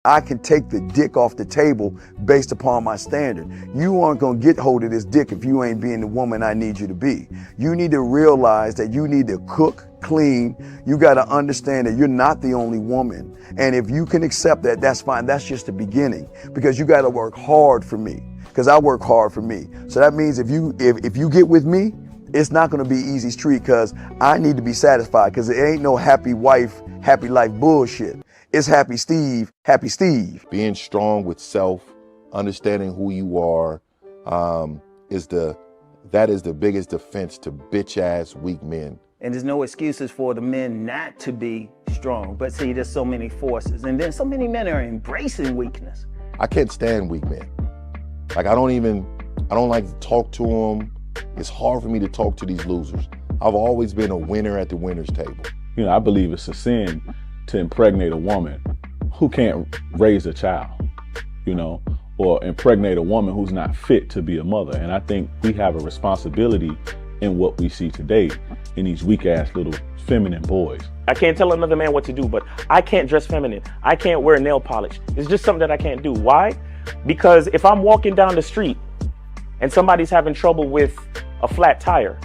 I can take the dick off the table based upon my standard. You aren't gonna get hold of this dick if you ain't being the woman I need you to be. You need to realize that you need to cook, clean. You gotta understand that you're not the only woman. And if you can accept that, that's fine. That's just the beginning, because you gotta work hard for me, because I work hard for me. So that means if you get with me, it's not gonna be easy street, because I need to be satisfied, because it ain't no happy wife, happy life bullshit. It's happy Steve, happy Steve. Being strong with self, understanding who you are, that is the biggest defense to bitch ass weak men. And there's no excuses for the men not to be strong. But see, there's so many forces, and then so many men are embracing weakness. I can't stand weak men. Like I don't like to talk to them. It's hard for me to talk to these losers. I've always been a winner at the winner's table. You know, I believe it's a sin to impregnate a woman who can't raise a child, you know, or impregnate a woman who's not fit to be a mother. And I think we have a responsibility in what we see today in these weak ass little feminine boys. I can't tell another man what to do, but I can't dress feminine. I can't wear nail polish. It's just something that I can't do. Why? Because if I'm walking down the street and somebody's having trouble with a flat tire,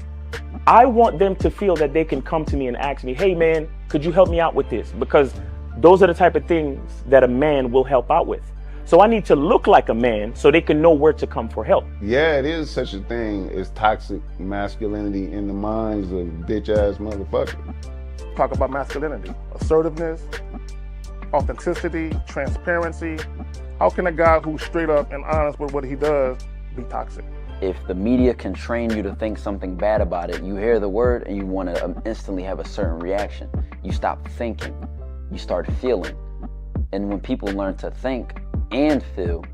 I want them to feel that they can come to me and ask me, hey man, could you help me out with this? Because those are the type of things that a man will help out with. So I need to look like a man so they can know where to come for help. Yeah, it is such a thing as toxic masculinity in the minds of bitch ass motherfuckers. Talk about masculinity, assertiveness, authenticity, transparency. How can a guy who's straight up and honest with what he does be toxic? If the media can train you to think something bad about it, you hear the word and you want to instantly have a certain reaction. You stop thinking, you start feeling. And when people learn to think and feel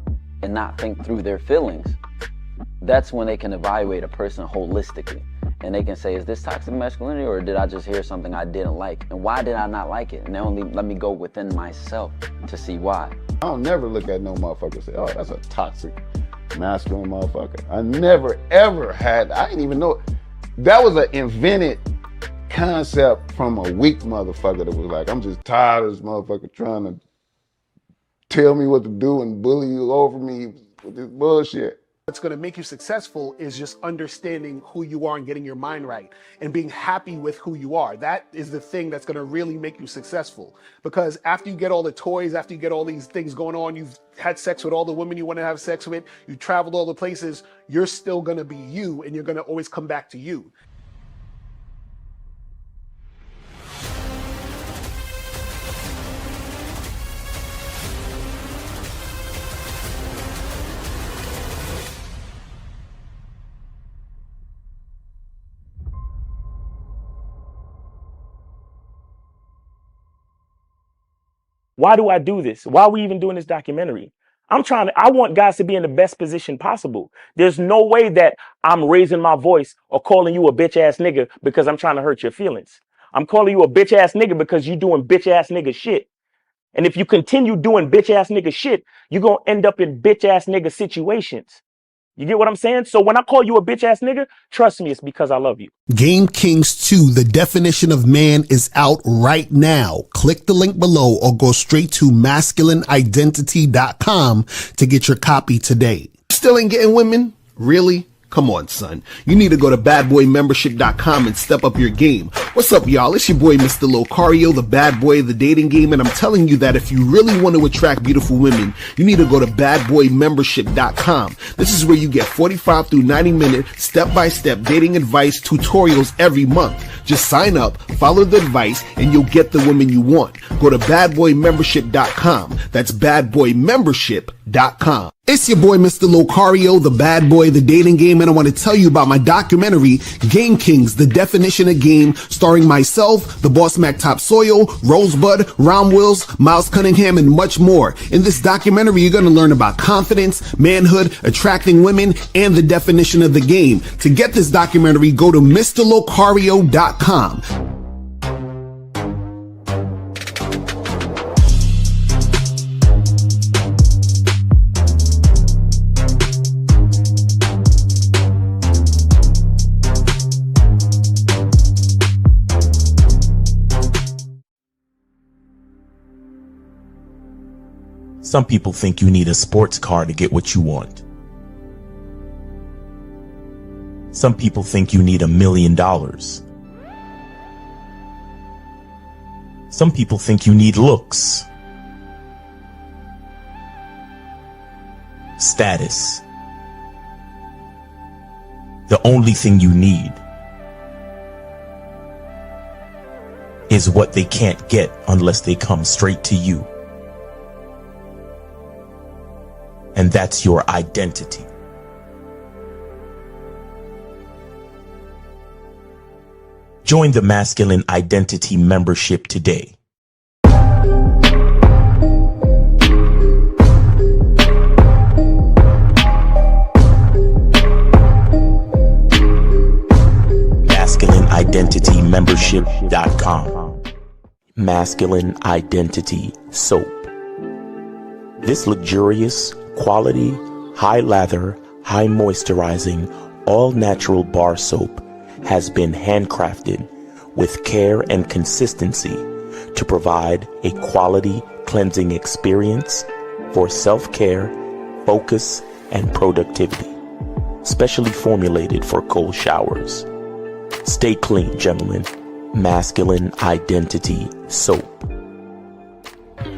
and not think through their feelings, that's when they can evaluate a person holistically. And they can say, is this toxic masculinity, or did I just hear something I didn't like? And why did I not like it? And they only let me go within myself to see why. I don't never look at no motherfucker and say, oh, that's a toxic masculine motherfucker. I never ever had, I didn't even know. That was an invented concept from a weak motherfucker that was like, I'm just tired of this motherfucker trying to tell me what to do and bully you over me with this bullshit. What's going to make you successful is just understanding who you are and getting your mind right and being happy with who you are. That is the thing that's going to really make you successful. Because after you get all the toys, after you get all these things going on, you've had sex with all the women you want to have sex with, you traveled all the places, you're still going to be you, and you're going to always come back to you. Why do I do this? Why are we even doing this documentary? I want guys to be in the best position possible. There's no way that I'm raising my voice or calling you a bitch ass nigga because I'm trying to hurt your feelings. I'm calling you a bitch ass nigga because you're doing bitch ass nigga shit. And if you continue doing bitch ass nigga shit, you're going to end up in bitch ass nigga situations. You get what I'm saying? So when I call you a bitch ass nigga, trust me, it's because I love you. Game Kings 2, the definition of man, is out right now. Click the link below or go straight to masculineidentity.com to get your copy today. Still ain't getting women? Really? Come on, son. You need to go to badboymembership.com and step up your game. What's up, y'all? It's your boy, Mr. Locario, the bad boy of the dating game, and I'm telling you that if you really want to attract beautiful women, you need to go to badboymembership.com. This is where you get 45 through 90-minute step-by-step dating advice tutorials every month. Just sign up, follow the advice, and you'll get the women you want. Go to badboymembership.com. That's badboymembership.com. It's your boy, Mr. Locario, the bad boy of the dating game, and I want to tell you about my documentary, Game Kings, the definition of game, starring myself, the Boss Mac Topsoil, Rosebud, Ron Wills, Miles Cunningham, and much more. In this documentary, you're going to learn about confidence, manhood, attracting women, and the definition of the game. To get this documentary, go to MrLocario.com. Some people think you need a sports car to get what you want. Some people think you need $1 million. Some people think you need looks, status. The only thing you need is what they can't get unless they come straight to you. And that's your identity. Join the Masculine Identity membership today. MasculineIdentityMembership.com. Masculine Identity Soap. This luxurious, quality, high lather, high moisturizing, all natural bar soap has been handcrafted with care and consistency to provide a quality cleansing experience for self-care, focus, and productivity. Specially formulated for cold showers. Stay clean, gentlemen. Masculine Identity Soap.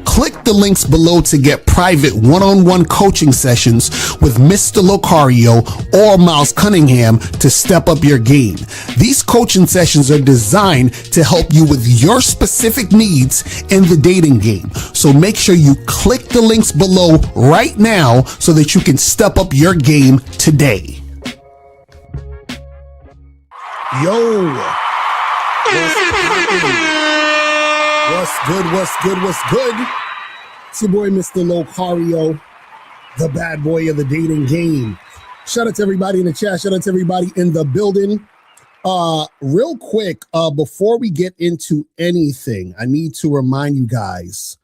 Click the links below to get private one-on-one coaching sessions with Mr. Locario or Miles Cunningham to step up your game. These coaching sessions are designed to help you with your specific needs in the dating game. So make sure you click the links below right now so that you can step up your game today. Yo, what's good? It's your boy, Mr. Locario, the bad boy of the dating game. Shout out to everybody in the chat. Shout out to everybody in the building. Real quick, before we get into anything, I need to remind you guys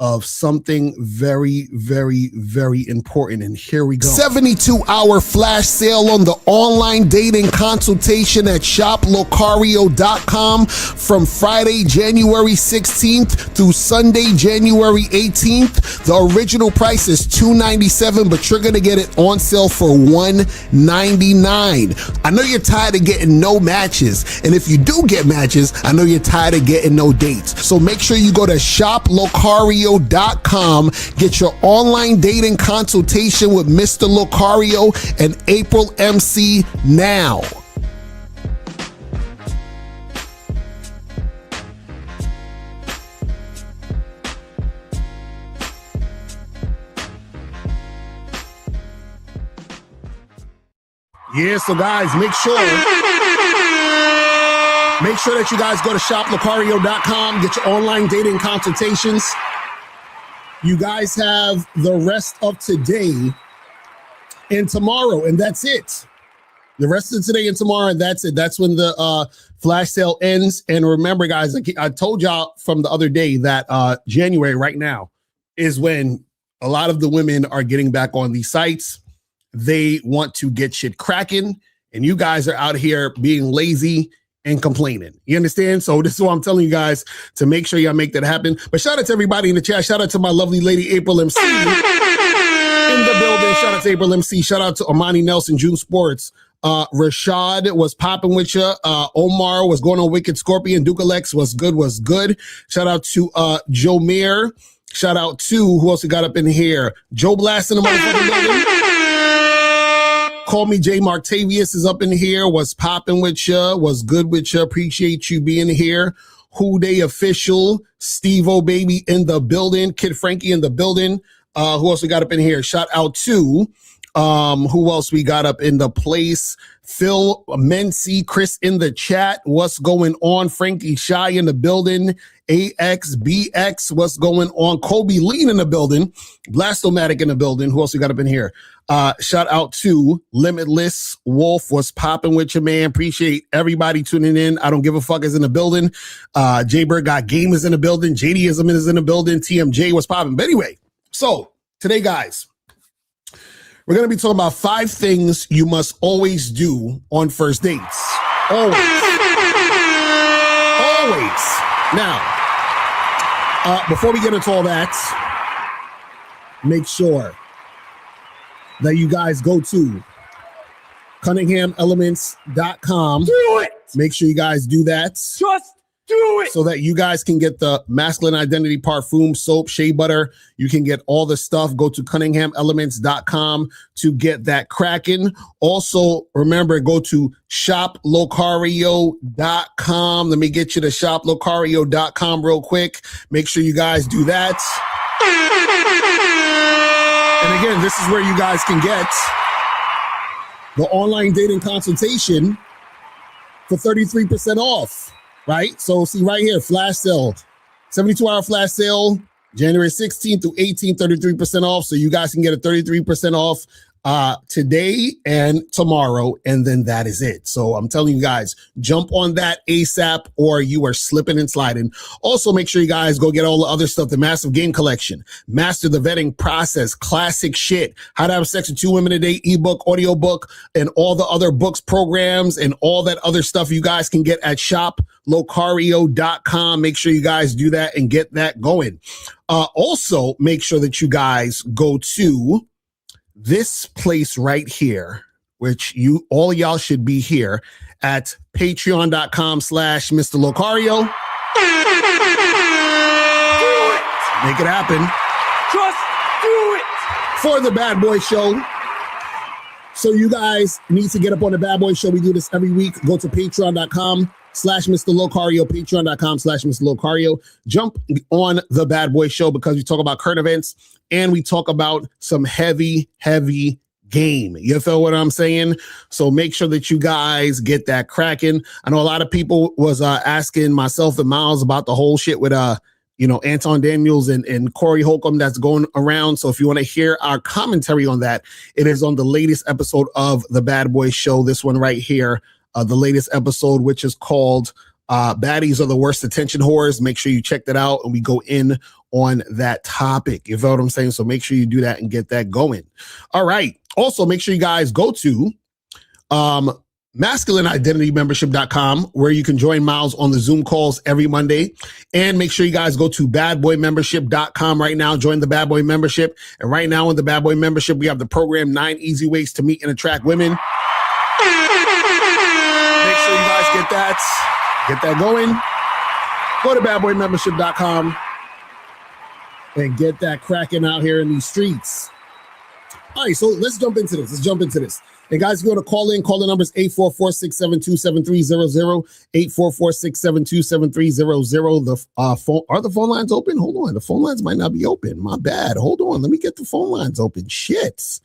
of something very, very, very important. And here we go. 72-hour flash sale on the online dating consultation at shoplocario.com from Friday, January 16th through Sunday, January 18th. The original price is $297, but you're going to get it on sale for $199. I know you're tired of getting no matches. And if you do get matches, I know you're tired of getting no dates. So make sure you go to shoplocario.com. Get your online dating consultation with Mr. Locario and April MC now. Yeah, so guys, make sure that you guys go to shoplocario.com, get your online dating consultations. You guys have the rest of today and tomorrow, and that's it. The rest of today and tomorrow, and that's it. That's when the flash sale ends. And remember, guys, I told y'all from the other day that January right now is when a lot of the women are getting back on these sites. They want to get shit cracking, and you guys are out here being lazy and complaining. You understand? So this is what I'm telling you guys to make sure y'all make that happen. But shout out to everybody in the chat. Shout out to my lovely lady, April MC in the building. Shout out to April MC. Shout out to Amani Nelson, June Sports. Rashad was popping with you. Omar was going on Wicked Scorpion. Dukalex was good. Shout out to Joe Mayer. Shout out to, who else we got up in here? Joe Blast in the motherfucking building. Call me J. Martavius is up in here. Was popping with you. Was good with you. Appreciate you being here. Who Day Official. Steve-O Baby in the building. Kid Frankie in the building. Who else we got up in here? Shout out to who else we got up in the place? Phil Mency, Chris in the chat. What's going on? Frankie Shy in the building. AXBX, what's going on? Kobe Lean in the building. Blastomatic in the building. Who else we got up in here? Shout out to Limitless Wolf. What's popping with you, man? Appreciate everybody tuning in. I don't give a fuck is in the building. J-Bird got Game is in the building. JDism is in the building. TMJ was popping. But anyway, so today, guys, we're going to be talking about 5 things you must always do on first dates. Always. Now, before we get into all that, make sure that you guys go to CunninghamElements.com. Do it. Make sure you guys do that. Just do it. So that you guys can get the masculine identity parfum, soap, shea butter. You can get all the stuff. Go to CunninghamElements.com to get that cracking. Also, remember, go to ShopLocario.com. Let me get you to ShopLocario.com real quick. Make sure you guys do that. And again, this is where you guys can get the online dating consultation for 33% off. Right? So see right here, flash sale, 72-hour flash sale, January 16th through 18th, 33% off. So you guys can get a 33% off today and tomorrow, and then that is it. So I'm telling you guys, jump on that ASAP or you are slipping and sliding. Also, make sure you guys go get all the other stuff, the Massive Game Collection, Master the Vetting Process, classic shit, How to Have Sex with 2 Women a Day, ebook, audiobook, and all the other books, programs, and all that other stuff you guys can get at shoplocario.com. Make sure you guys do that and get that going. Also, make sure that you guys go to this place right here, which all of y'all should be here at patreon.com/Mr. Locario. Make it happen. Just do it. For the Bad Boy Show. So you guys need to get up on the Bad Boy Show. We do this every week. Go to patreon.com/Mr. Locario, patreon.com/Mr. Locario. Jump on the Bad Boy Show because we talk about current events and we talk about some heavy game. You feel what I'm saying? So make sure that you guys get that cracking. I know a lot of people was asking myself and Miles about the whole shit with Anton Daniels and Corey Holcomb that's going around. So if you want to hear our commentary on that, it is on the latest episode of the Bad Boy Show. This one right here, the latest episode, which is called Baddies Are the Worst Attention Whores. Make sure you check that out and we go in on that topic. You feel what I'm saying? So make sure you do that and get that going. All right. Also, make sure you guys go to masculineidentitymembership.com where you can join Miles on the Zoom calls every Monday. And make sure you guys go to badboymembership.com right now. Join the Bad Boy membership. And right now in the Bad Boy membership, we have the program 9 Easy Ways to Meet and Attract Women. Make sure you guys get that going. Go to badboymembership.com and get that cracking out here in these streets. All right, so let's jump into this. And guys, if you want to call in, the number is 844-672-7300, 844-672-7300. Are the phone lines open? Hold on, the phone lines might not be open. My bad. Hold on, let me get the phone lines open. Shit.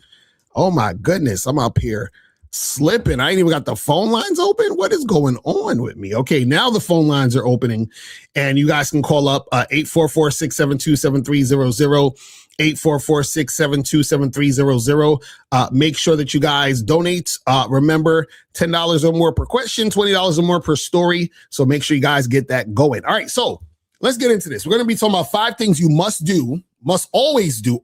Oh my goodness, I'm up here slipping. I ain't even got the phone lines open. What is going on with me? Okay, now the phone lines are opening and you guys can call up 844-672-7300, 844-672-7300. Make sure that you guys donate. Remember, $10 or more per question, $20 or more per story. So make sure you guys get that going. All right, so let's get into this. We're going to be talking about 5 things you must always do,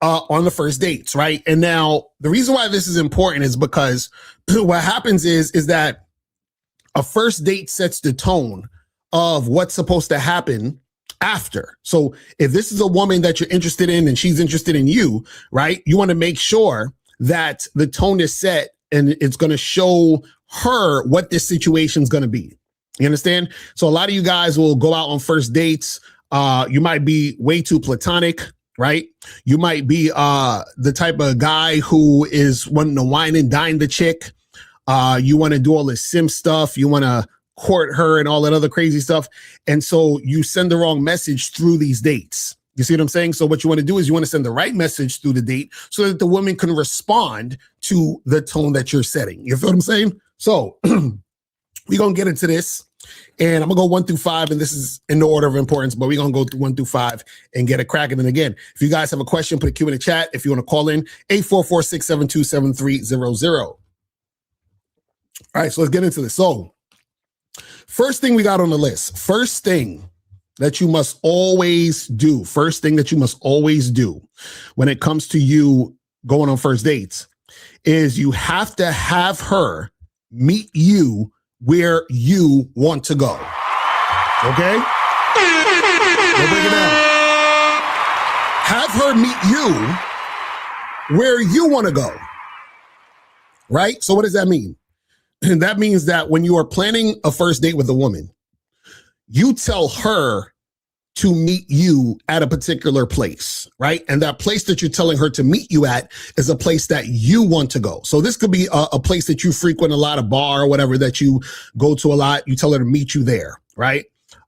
on the first dates, right? And now the reason why this is important is because what happens is that a first date sets the tone of what's supposed to happen after. So if this is a woman that you're interested in and she's interested in you, right? You want to make sure that the tone is set and it's going to show her what this situation is going to be. You understand? So a lot of you guys will go out on first dates. You might be way too platonic, right? You might be the type of guy who is wanting to wine and dine the chick. You want to do all this sim stuff. You want to court her and all that other crazy stuff. And so you send the wrong message through these dates. You see what I'm saying? So what you want to do is you want to send the right message through the date so that the woman can respond to the tone that you're setting. You feel what I'm saying? So we're going to get into this. And I'm going to go 1 through 5, and this is in the order of importance, but we're going to go through 1 through 5 and get it cracking. And again, if you guys have a question, put a Q in the chat. If you want to call in, 844-672-7300. All right, so let's get into this. So first thing we got on the list, first thing that you must always do when it comes to you going on first dates is you have to have her meet you where you want to go. Okay? We'll break it down. have her meet you where you want to go, right? So what does that mean? And that means that when you are planning a first date with a woman, you tell her to meet you at a particular place, right? And that place that you're telling her to meet you at is a place that you want to go. So this could be a place that you frequent a lot, a bar or whatever that you go to a lot. You tell her to meet you there, right?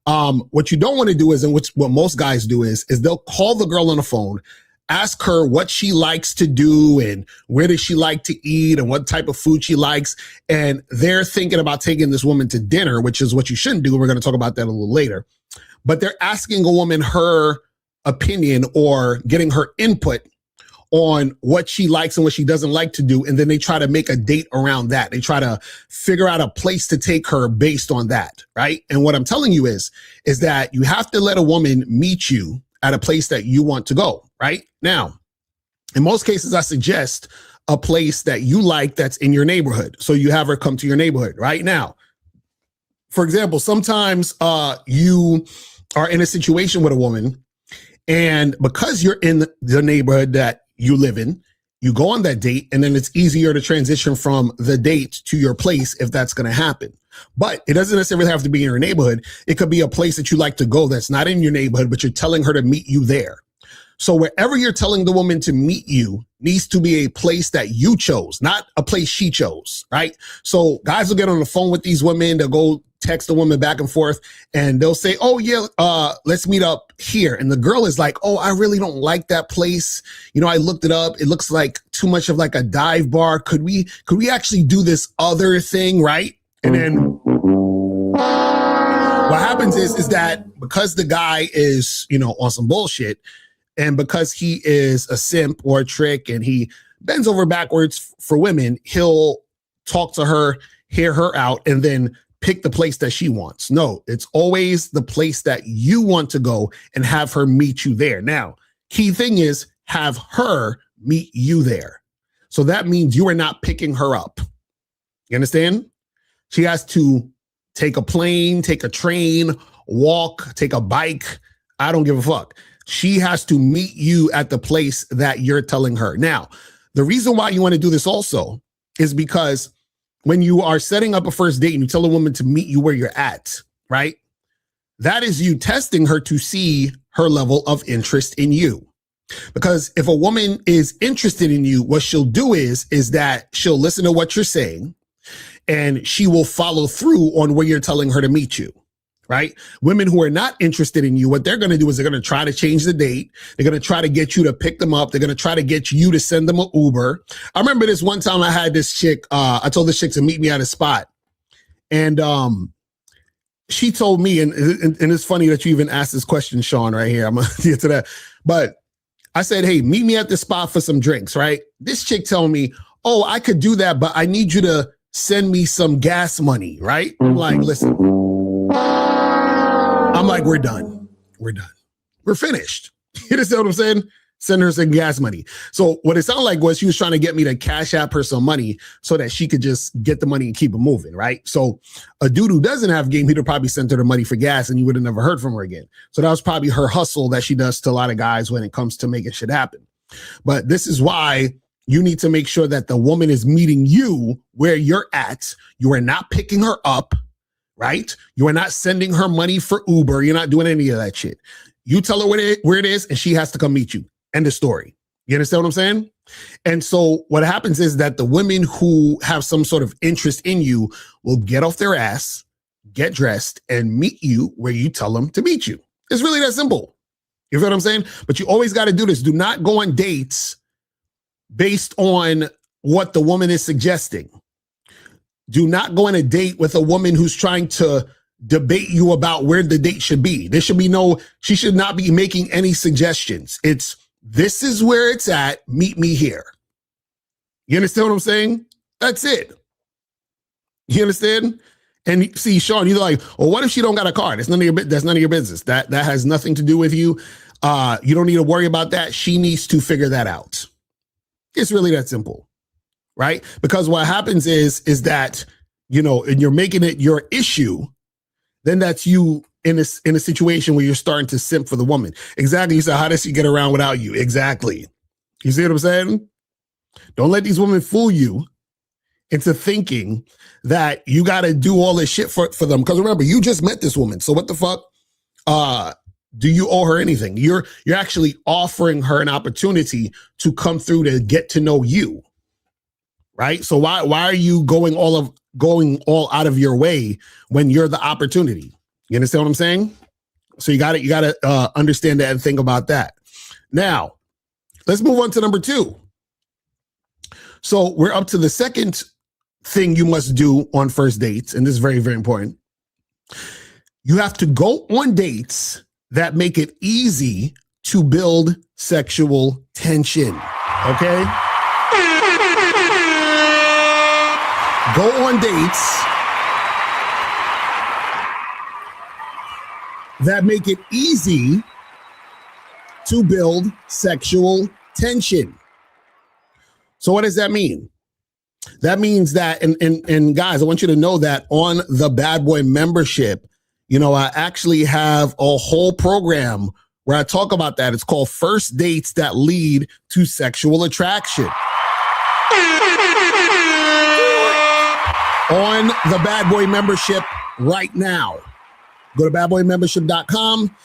What you don't want to do is, and what most guys do is they'll call the girl on the phone, ask her what she likes to do and where does she like to eat and what type of food she likes. And they're thinking about taking this woman to dinner, which is what you shouldn't do. We're going to talk about that a little later. But they're asking a woman her opinion or getting her input on what she likes and what she doesn't like to do. And then they try to make a date around that. They try to figure out a place to take her based on that, right? And what I'm telling you is that you have to let a woman meet you at a place that you want to go, right? Now, in most cases, I suggest a place that you like that's in your neighborhood. So you have her come to your neighborhood right now. For example, sometimes you are in a situation with a woman, and because you're in the neighborhood that you live in, you go on that date, and then it's easier to transition from the date to your place if that's going to happen. But it doesn't necessarily have to be in your neighborhood. It could be a place that you like to go that's not in your neighborhood, but you're telling her to meet you there. So wherever you're telling the woman to meet you needs to be a place that you chose, not a place she chose, right? So guys will get on the phone with these women. They'll go text the woman back and forth, and they'll say, oh yeah, let's meet up here. And the girl is like, oh, I really don't like that place. You know, I looked it up. It looks like too much of like a dive bar. Could we actually do this other thing, right? And then what happens is that because the guy is, you know, on some bullshit, and because he is a simp or a trick and he bends over backwards for women, he'll talk to her, hear her out, and then pick the place that she wants. No, it's always the place that you want to go and have her meet you there. Now, key thing is have her meet you there. So that means you are not picking her up. You understand? She has to take a plane, take a train, walk, take a bike. I don't give a fuck. She has to meet you at the place that you're telling her. Now, the reason why you want to do this also is because when you are setting up a first date and you tell a woman to meet you where you're at, right? That is you testing her to see her level of interest in you. Because if a woman is interested in you, what she'll do is that she'll listen to what you're saying and she will follow through on where you're telling her to meet you. Right? Women who are not interested in you, what they're going to do is they're going to try to change the date. They're going to try to get you to pick them up. They're going to try to get you to send them an Uber. I remember this one time I had this chick, I told this chick to meet me at a spot. And she told me, and it's funny that you even asked this question, Sean, right here. I'm going to get to that. But I said, hey, meet me at the spot for some drinks, right? This chick told me, oh, I could do that, but I need you to send me some gas money, right? I'm like, listen. I'm like, we're done. We're done. We're finished. You understand what I'm saying? Send her some gas money. So what it sounded like was she was trying to get me to cash app her some money so that she could just get the money and keep it moving, right? So a dude who doesn't have game, he'd have probably sent her the money for gas and you would have never heard from her again. So that was probably her hustle that she does to a lot of guys when it comes to making shit happen. But this is why you need to make sure that the woman is meeting you where you're at. You are not picking her up. Right? You are not sending her money for Uber. You're not doing any of that shit. You tell her where it is and she has to come meet you. End of story. You understand what I'm saying? And so what happens is that the women who have some sort of interest in you will get off their ass, get dressed, and meet you where you tell them to meet you. It's really that simple. You feel what I'm saying? But you always got to do this. Do not go on dates based on what the woman is suggesting. Do not go on a date with a woman who's trying to debate you about where the date should be. She should not be making any suggestions. This is where it's at. Meet me here. You understand what I'm saying? That's it. You understand? And see, Sean, you're like, well, what if she don't got a car? That's none of your business. That has nothing to do with you. You don't need to worry about that. She needs to figure that out. It's really that simple. Right? Because what happens is that, you know, and you're making it your issue, then that's you in a situation where you're starting to simp for the woman. Exactly. You said, how does she get around without you? Exactly. You see what I'm saying? Don't let these women fool you into thinking that you got to do all this shit for them. Because remember, you just met this woman. So what the fuck? Do you owe her anything? You're actually offering her an opportunity to come through to get to know you. Right? So why are you going all out of your way when you're the opportunity? You understand what I'm saying? So you got to understand that and think about that. Now, let's move on to number 2. So we're up to the second thing you must do on first dates, and this is very, very important. You have to go on dates that make it easy to build sexual tension. Okay? Go on dates that make it easy to build sexual tension. So what does that mean? That means that, and guys, I want you to know that on the Bad Boy membership, I actually have a whole program where I talk about that. It's called First Dates That Lead to Sexual Attraction. On the Bad Boy membership right now. Go to badboymembership.com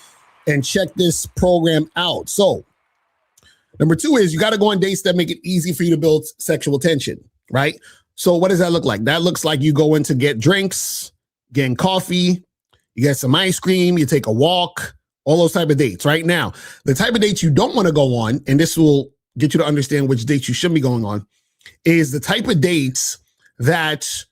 and check this program out. So, number 2 is you got to go on dates that make it easy for you to build sexual tension, right? So what does that look like? That looks like you go in to get drinks, getting coffee, you get some ice cream, you take a walk, all those type of dates. Right now, the type of dates you don't want to go on, and this will get you to understand which dates you should be going on, is the type of dates that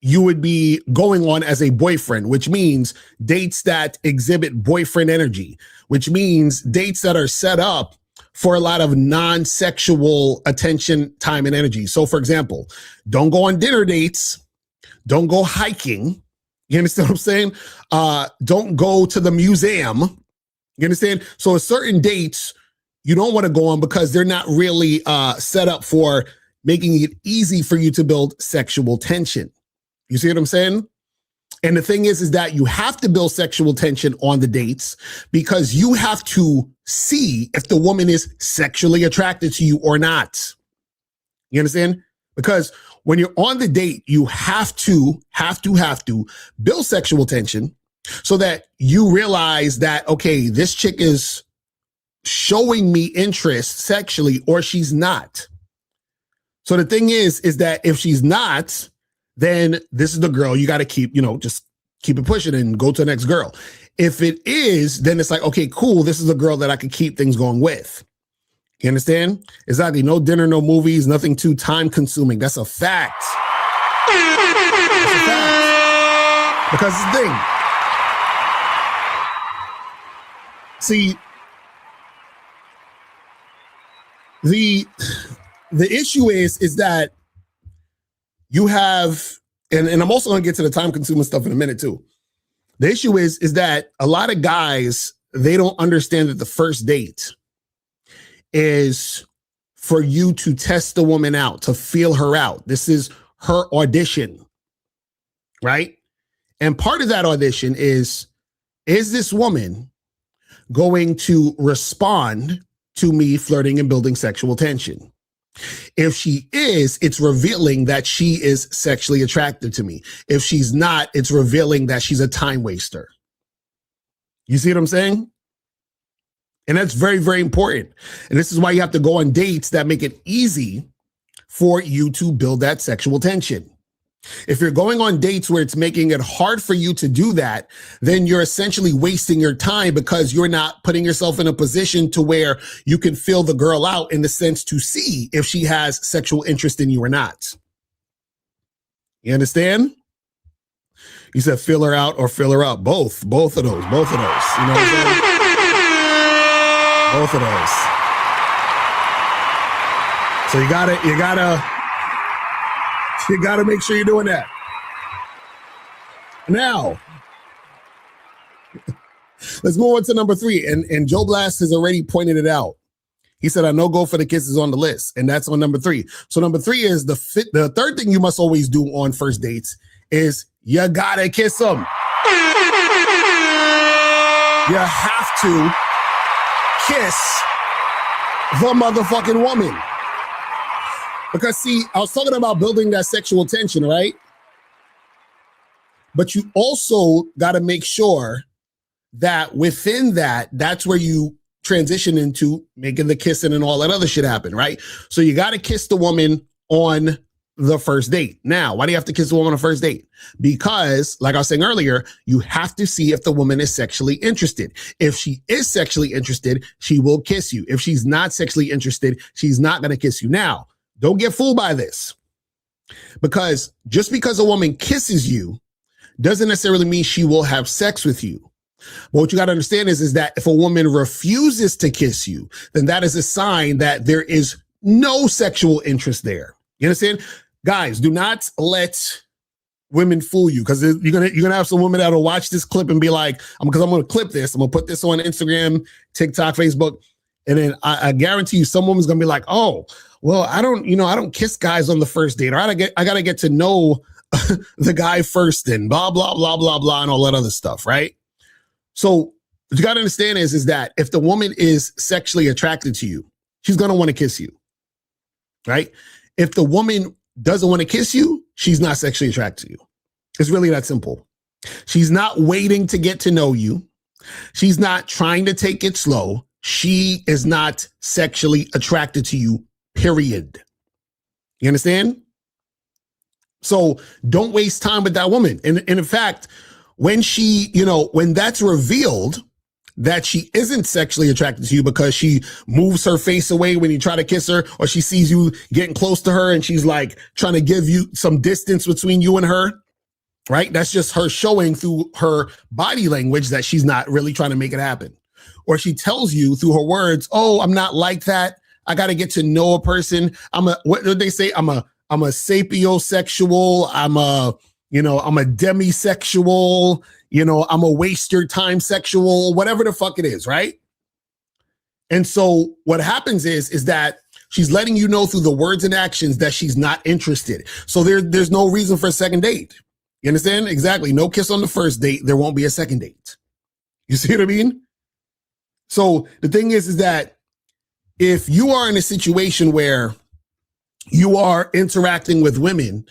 you would be going on as a boyfriend, which means dates that exhibit boyfriend energy, which means dates that are set up for a lot of non-sexual attention, time, and energy. So, for example, don't go on dinner dates. Don't go hiking. You understand what I'm saying? Don't go to the museum. You understand? So, certain dates you don't want to go on because they're not really set up for making it easy for you to build sexual tension. You see what I'm saying? And the thing is that you have to build sexual tension on the dates because you have to see if the woman is sexually attracted to you or not. You understand? Because when you're on the date, you have to build sexual tension so that you realize that, okay, this chick is showing me interest sexually or she's not. So the thing is that if she's not, then this is the girl you got to keep, just keep it pushing and go to the next girl. If it is, then it's like, okay, cool. This is a girl that I can keep things going with. You understand? Exactly. No dinner, no movies, nothing too time consuming. That's a fact. That's a fact. Because it's the thing. See, the issue is that you have, and I'm also going to get to the time consuming stuff in a minute too. The issue is that a lot of guys, they don't understand that the first date is for you to test the woman out, to feel her out. This is her audition, right? And part of that audition is this woman going to respond to me flirting and building sexual tension? If she is, it's revealing that she is sexually attracted to me. If she's not, it's revealing that she's a time waster. You see what I'm saying? And that's very, very important. And this is why you have to go on dates that make it easy for you to build that sexual tension. If you're going on dates where it's making it hard for you to do that, then you're essentially wasting your time because you're not putting yourself in a position to where you can feel the girl out in the sense to see if she has sexual interest in you or not. You understand? You said fill her out or fill her up. Both of those. You know what I'm saying? Both of those. So you gotta make sure you're doing that. Now, let's move on to number 3. And Joe Blast has already pointed it out. He said, I know go for the kisses on the list. And that's on number 3. So number 3 is the third thing you must always do on first dates is you gotta kiss them. You have to kiss the motherfucking woman. Because see, I was talking about building that sexual tension, right? But you also got to make sure that within that, that's where you transition into making the kissing and all that other shit happen, right? So you got to kiss the woman on the first date. Now, why do you have to kiss the woman on the first date? Because, like I was saying earlier, you have to see if the woman is sexually interested. If she is sexually interested, she will kiss you. If she's not sexually interested, she's not going to kiss you. Now, don't get fooled by this. Because just because a woman kisses you doesn't necessarily mean she will have sex with you. But what you got to understand is that if a woman refuses to kiss you, then that is a sign that there is no sexual interest there. You understand? Guys, do not let women fool you, because you're gonna have some women that'll watch this clip and be like, because I'm gonna clip this, I'm gonna put this on Instagram, TikTok, Facebook, and then I guarantee you some woman's gonna be like, oh, well, I don't kiss guys on the first date, or I gotta get to know the guy first, and blah blah blah blah blah and all that other stuff, right? So what you gotta understand is that if the woman is sexually attracted to you, she's gonna want to kiss you, right? If the woman doesn't want to kiss you, she's not sexually attracted to you. It's really that simple. She's not waiting to get to know you. She's not trying to take it slow. She is not sexually attracted to you, period. You understand? So don't waste time with that woman. And in fact, when when that's revealed, that she isn't sexually attracted to you because she moves her face away when you try to kiss her, or she sees you getting close to her and she's like trying to give you some distance between you and her, right? That's just her showing through her body language that she's not really trying to make it happen. Or she tells you through her words, oh, I'm not like that. I got to get to know a person. What did they say? I'm a sapiosexual. I'm a demisexual. I'm a waste your time sexual, whatever the fuck it is, right? And so what happens is that she's letting you know through the words and actions that she's not interested. So there's no reason for a second date. You understand? Exactly. No kiss on the first date. There won't be a second date. You see what I mean? So the thing is that if you are in a situation where you are interacting with women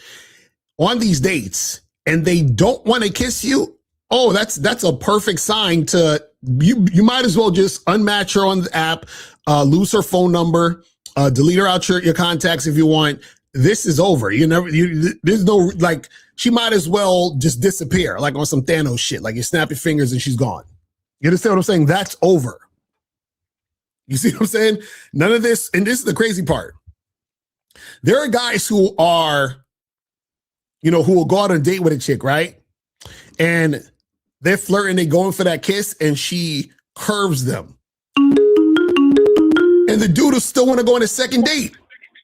on these dates and they don't want to kiss you, oh, that's a perfect sign to you might as well just unmatch her on the app, lose her phone number, delete her out your contacts if you want. This is over. There's no, like, she might as well just disappear, like on some Thanos shit. Like you snap your fingers and she's gone. You understand what I'm saying? That's over. You see what I'm saying? None of this, and this is the crazy part. There are guys who are, who will go out on a date with a chick, right? And they're flirting, they're going for that kiss, and she curves them. And the dude will still want to go on a second date,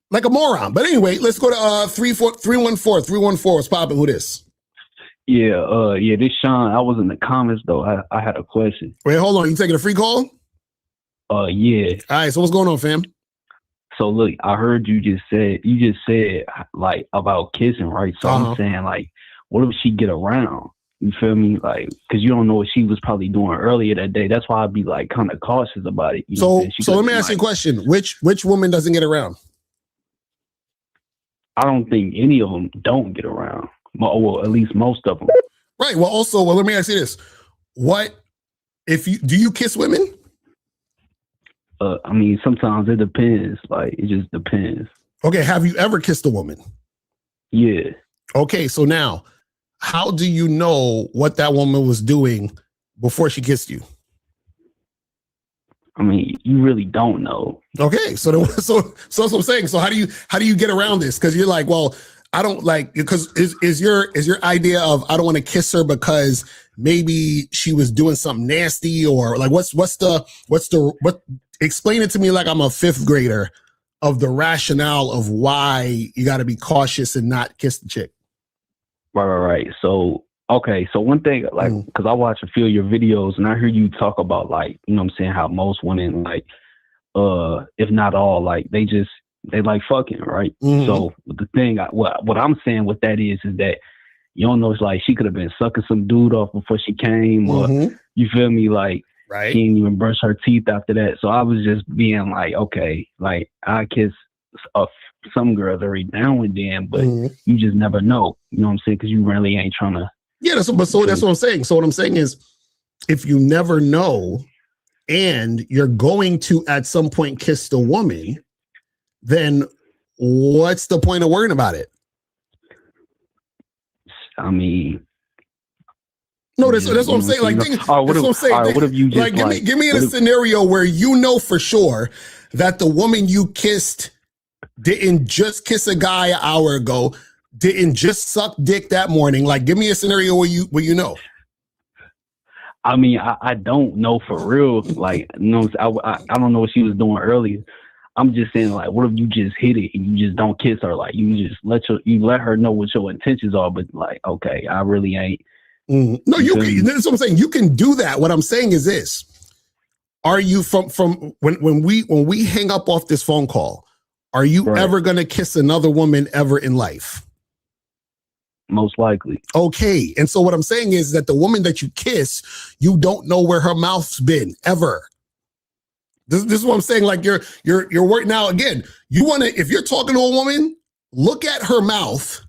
like a moron. But anyway, let's go to 314. 314, what's popping? Who this? Yeah, this Sean. I was in the comments, though. I had a question. Wait, hold on. You taking a free call? Yeah. All right, so what's going on, fam? So look, I heard you just said like about kissing, right? So I'm saying, like, what if she get around? You feel me? Like, because you don't know what she was probably doing earlier that day. That's why I'd be like kind of cautious about it. So let me ask you a question. Which woman doesn't get around? I don't think any of them don't get around. Well, at least most of them. Right. Well, also, let me ask you this. Do you kiss women? I mean, sometimes it depends. Like, it just depends. Okay. Have you ever kissed a woman? Yeah. Okay. So now, how do you know what that woman was doing before she kissed you? I mean, you really don't know. Okay. So that's what I'm saying. So how do you get around this? Because you're like, well, I don't like, because is your idea of I don't want to kiss her because maybe she was doing something nasty, or like what explain it to me like I'm a fifth grader of the rationale of why you got to be cautious and not kiss the chick. Right. So, okay. So one thing, like, because I watch a few of your videos and I hear you talk about, like, you know what I'm saying, how most women, like, if not all, like, they like fucking, right? Mm-hmm. So the thing, what I'm saying with that is that you don't know, it's like she could have been sucking some dude off before she came, or you feel me, like, Right. She didn't even brush her teeth after that. So I was just being like, okay, like I kiss some girls every now and then, but you just never know. You know what I'm saying? Because you really ain't trying to. Yeah, that's what I'm saying. So what I'm saying is, if you never know, and you're going to at some point kiss the woman, then what's the point of worrying about it? I mean, no, that's what I'm saying. Like, that's what I'm saying. What if you just like, give me in a scenario where you know for sure that the woman you kissed didn't just kiss a guy an hour ago, didn't just suck dick that morning. Like, give me a scenario where you know. I mean, I don't know for real. Like, you know, I don't know what she was doing earlier. I'm just saying, like, what if you just hit it and you just don't kiss her? Like, you just let her know what your intentions are, but like, okay, I really ain't. No, you can. That's what I'm saying. You can do that. What I'm saying is this: are you from when we hang up off this phone call? Are you ever gonna kiss another woman ever in life? Most likely. Okay. And so what I'm saying is that the woman that you kiss, you don't know where her mouth's been ever. This is what I'm saying. Like you're working now. Again, you want to, if you're talking to a woman, look at her mouth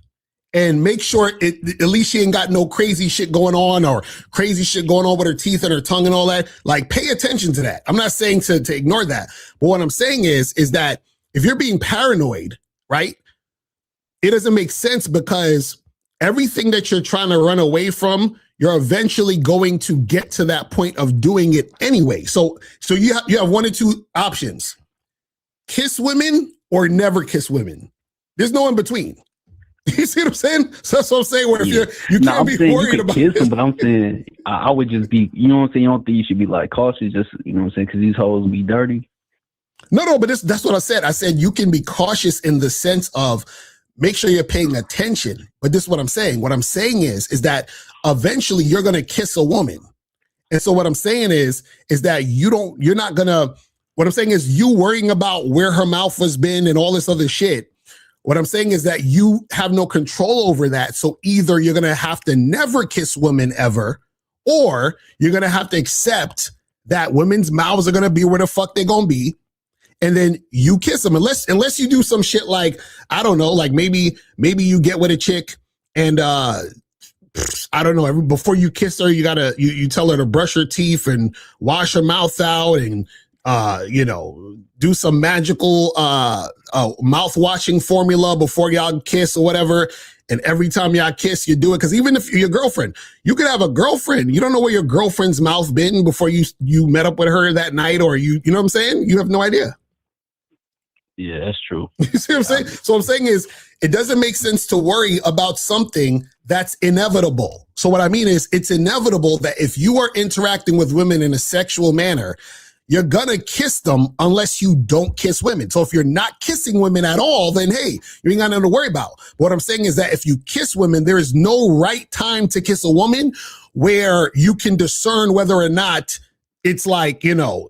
and make sure at least she ain't got no crazy shit going on or crazy shit going on with her teeth and her tongue and all that. Like, pay attention to that. I'm not saying to ignore that. But what I'm saying is that if you're being paranoid, right, it doesn't make sense, because everything that you're trying to run away from, you're eventually going to get to that point of doing it anyway. So you have one or two options: kiss women or never kiss women. There's no in between. You see what I'm saying? So that's what I'm saying. Where if you can't be worried about kiss them, but I'm saying I would just be, you know what I'm saying? You don't think you should be like cautious, just, you know what I'm saying? Because these hoes be dirty. No, but that's what I said. I said you can be cautious in the sense of make sure you're paying attention. But this is what I'm saying. What I'm saying is that eventually you're going to kiss a woman. And so what I'm saying is that you're not going to, what I'm saying is you worrying about where her mouth has been and all this other shit. What I'm saying is that you have no control over that. So either you're going to have to never kiss women ever, or you're going to have to accept that women's mouths are going to be where the fuck they're going to be. And then you kiss them, unless you do some shit like, I don't know, like maybe you get with a chick and I don't know, before you kiss her, you tell her to brush her teeth and wash her mouth out and do some magical mouth washing formula before y'all kiss or whatever. And every time y'all kiss, you do it. Because even if you're your girlfriend, you could have a girlfriend. You don't know where your girlfriend's mouth been before you met up with her that night, or you know what I'm saying? You have no idea. Yeah, that's true. You see what I'm saying? So what I'm saying is it doesn't make sense to worry about something that's inevitable. So what I mean is it's inevitable that if you are interacting with women in a sexual manner, you're going to kiss them unless you don't kiss women. So if you're not kissing women at all, then hey, you ain't got nothing to worry about. But what I'm saying is that if you kiss women, there is no right time to kiss a woman where you can discern whether or not it's like,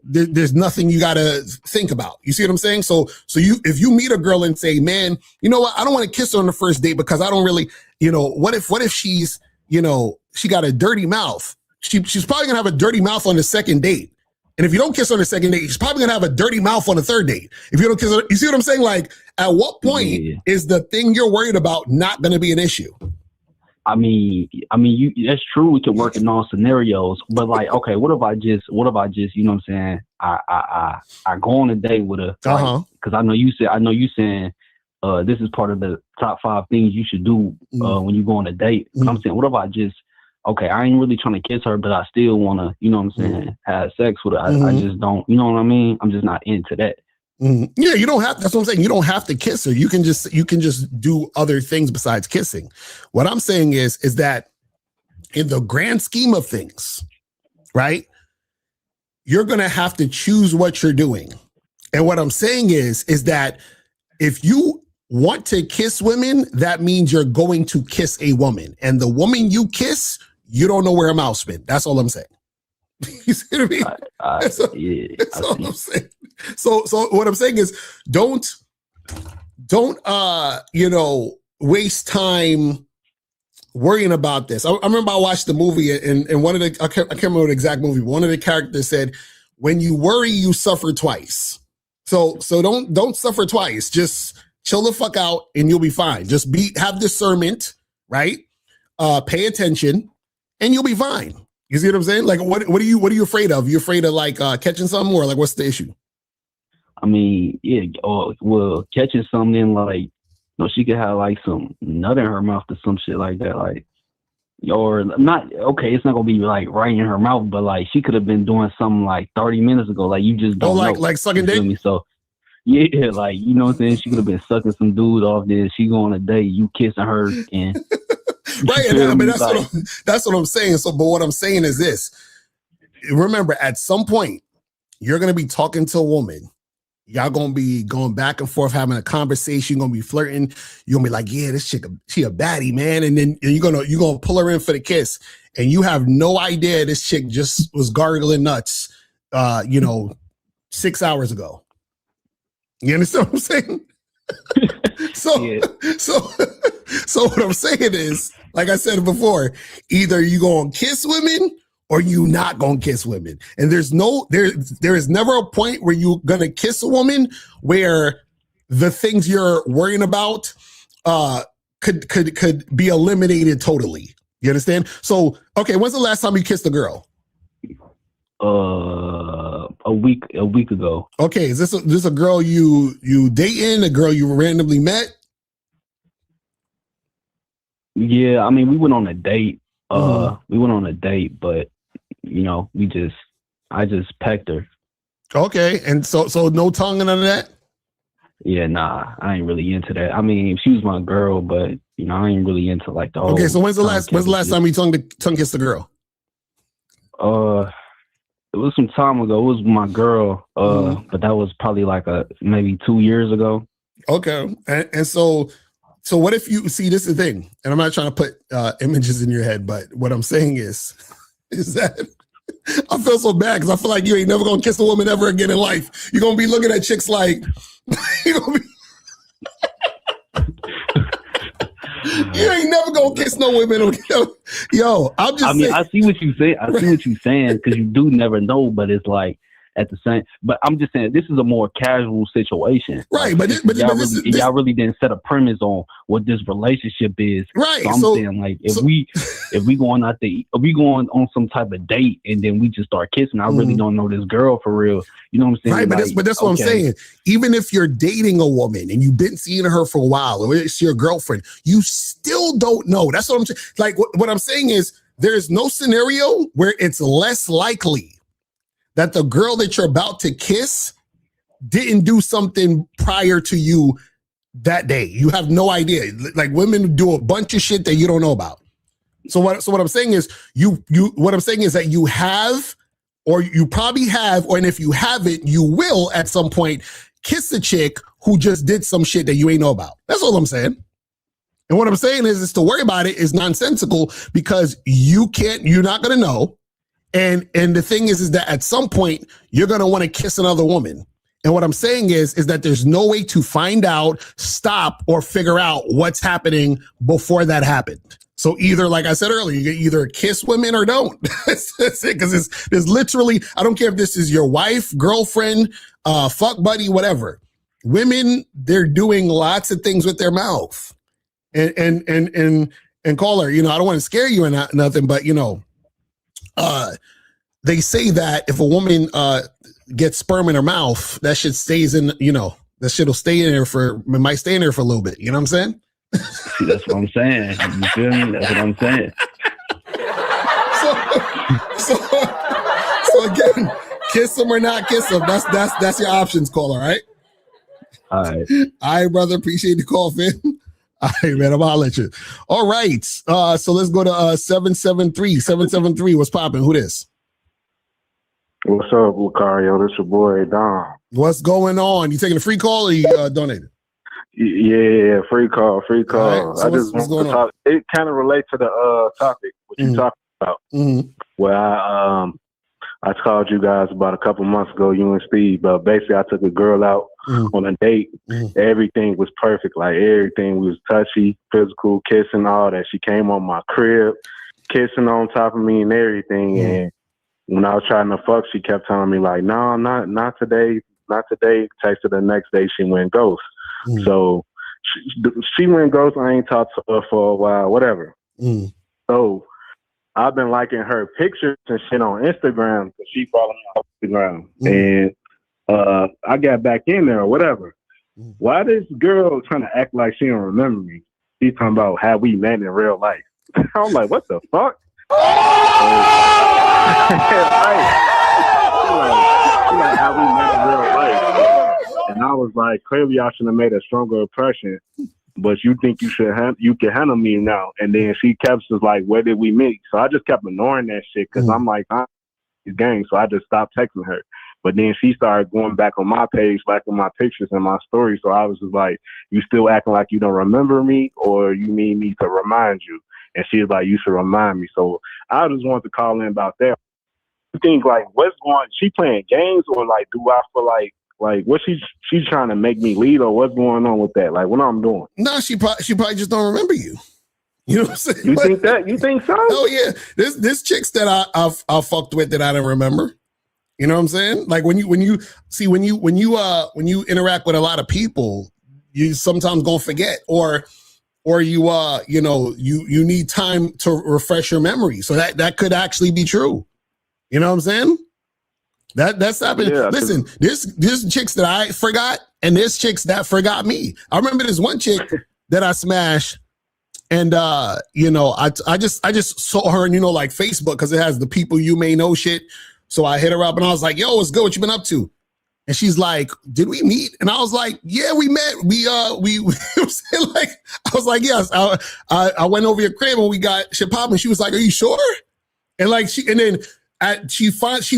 there's nothing you got to think about. You see what I'm saying? So if you meet a girl and say, man, you know what? I don't want to kiss her on the first date because I don't really, what if she's, she got a dirty mouth? She's probably gonna have a dirty mouth on the second date. And if you don't kiss her on the second date, she's probably gonna have a dirty mouth on the third date. If you don't kiss her, you see what I'm saying? Like, at what point is the thing you're worried about not gonna be an issue? I mean, that's true. We can work in all scenarios, but like, okay, what if I just, you know what I'm saying? I go on a date with her, because I know you saying, this is part of the top 5 things you should do when you go on a date. But I'm saying, what if I just, okay, I ain't really trying to kiss her, but I still want to, you know what I'm saying, have sex with her. I just don't, you know what I mean? I'm just not into that. Yeah, you don't have, that's what I'm saying. You don't have to kiss her. You can just do other things besides kissing. What I'm saying is that in the grand scheme of things, right, you're going to have to choose what you're doing. And what I'm saying is that if you want to kiss women, that means you're going to kiss a woman. And the woman you kiss, you don't know where her mouth's been. That's all I'm saying. You see what I mean? That's all I'm saying. So what I'm saying is don't waste time worrying about this. I remember I watched the movie and one of the, I can't remember the exact movie, but one of the characters said, when you worry, you suffer twice. So don't suffer twice. Just chill the fuck out and you'll be fine. Just have discernment, right? Pay attention and you'll be fine. You see what I'm saying? Like, what are you afraid of? You afraid of like catching something, or like what's the issue? I mean, yeah, well, catching something like, she could have like some nut in her mouth or some shit like that, like, or not. Okay, it's not gonna be like right in her mouth, but like she could have been doing something like 30 minutes ago. Like you just don't know. Like sucking dick. So yeah, like you know what I'm saying. She could have been sucking some dude off there. She go on a date, you kissing her, and right. And that's what I'm saying. So, but what I'm saying is this: remember, at some point, you're gonna be talking to a woman. Y'all gonna be going back and forth, having a conversation. You're gonna be flirting. You're gonna be like, "Yeah, this chick, she a baddie, man." And then you're gonna pull her in for the kiss, and you have no idea this chick just was gargling nuts, 6 hours ago. You understand what I'm saying? So what I'm saying is, like I said before, either you gonna kiss women or you not gonna kiss women. And there is never a point where you're gonna kiss a woman where the things you're worrying about could be eliminated totally. You understand? So, okay, when's the last time you kissed a girl? A week ago. Okay, is this a girl you dating, a girl you randomly met? Yeah, I mean, we went on a date. We went on a date, but I just pecked her. Okay, and so no tongue and none of that? Yeah, nah, I ain't really into that. I mean, she was my girl, but I ain't really into like the whole. Okay, so when's the last time you tongue kissed a girl? It was some time ago. It was my girl, but that was probably like maybe 2 years ago. Okay, and so what if you see, this is the thing, and I'm not trying to put images in your head, but what I'm saying is that I feel so bad because I feel like you ain't never gonna kiss a woman ever again in life. You're gonna be looking at chicks like you're gonna be. You ain't never gonna kiss no women. Yo, I'm just. I mean, I see what you say. I see what you're saying because you do never know, but it's like at the same. But I'm just saying this is a more casual situation, right? But y'all really didn't set a premise on what this relationship is, right? So I'm saying like if we going out there, if we going on some type of date and then we just start kissing, I really don't know this girl for real. You know what I'm saying? Right, but that's what I'm saying. Even if you're dating a woman and you've been seeing her for a while, or it's your girlfriend, you still don't know. That's what I'm saying. Like what I'm saying is there's no scenario where it's less likely that the girl that you're about to kiss didn't do something prior to you that day. You have no idea. Like women do a bunch of shit that you don't know about. So what I'm saying is what I'm saying is that you have, or you probably have, and if you haven't, you will at some point kiss a chick who just did some shit that you ain't know about. That's all I'm saying. And what I'm saying is to worry about it is nonsensical because you're not going to know. And the thing is that at some point you're going to want to kiss another woman. And what I'm saying is that there's no way to find out, stop, or figure out what's happening before that happened. So either, like I said earlier, you either kiss women or don't. That's it. Because there's literally, I don't care if this is your wife, girlfriend, fuck buddy, whatever. Women, they're doing lots of things with their mouth. And caller, I don't want to scare you or nothing, but they say that if a woman gets sperm in her mouth, that shit stays in, that shit'll stay in there might stay in there for a little bit. You know what I'm saying? That's what I'm saying. You feel me? That's what I'm saying. So again, kiss them or not kiss them. That's your options, caller, right? All right, brother. Appreciate the call, Finn. All right, man. I'm gonna let you. All right. So let's go to 773. 773. What's popping? Who this? What's up, Locario? This your boy Dom. What's going on? You taking a free call or you donated? Yeah, free call. Right, so I just want to talk. It kind of relates to the topic what you talking about. Mm-hmm. Where I called you guys about a couple months ago, you and Steve. But basically, I took a girl out on a date. Everything was perfect. Like everything was touchy, physical, kissing, all that. She came on my crib, kissing on top of me and everything. And when I was trying to fuck, she kept telling me like, no, not today, not today. Texted the next day, she went ghost. So she went ghost. I ain't talked to her for a while, whatever. So I've been liking her pictures and shit on Instagram because she followed me on Instagram. And I got back in there or whatever. Why this girl trying to act like she don't remember me? She's talking about how we met in real life. I'm like, what the fuck? Like, how we met in real life. And I was like, clearly I should have made a stronger impression. But you think you can handle me now? And then she kept just like, where did we meet? So I just kept ignoring that shit because I'm like, these games. So I just stopped texting her. But then she started going back on my page, liking my pictures and my story. So I was just like, you still acting like you don't remember me, or you need me to remind you? And she was like, you should remind me. So I just wanted to call in about that. You think like, what's going? She playing games, or like, do I feel like what she's trying to make me lead, or what's going on with that? Like, what I'm doing? No, she probably just don't remember you. You know what I'm saying? You think that? You think so? Oh yeah, there's chicks that I fucked with that I don't remember. You know what I'm saying? Like when you interact with a lot of people, you sometimes gonna forget, or you need time to refresh your memory. So that could actually be true. You know what I'm saying? That's happening. Yeah, listen, there's chicks that I forgot, and there's chicks that forgot me. I remember this one chick that I smashed, and I just saw her, and like Facebook, because it has the people you may know shit. So I hit her up and I was like, yo, what's good? What you been up to? And she's like, did we meet? And I was like, yeah, we met. We like, I was like, yes. I went over your crib and we got shit popping. She was like, are you sure? And like she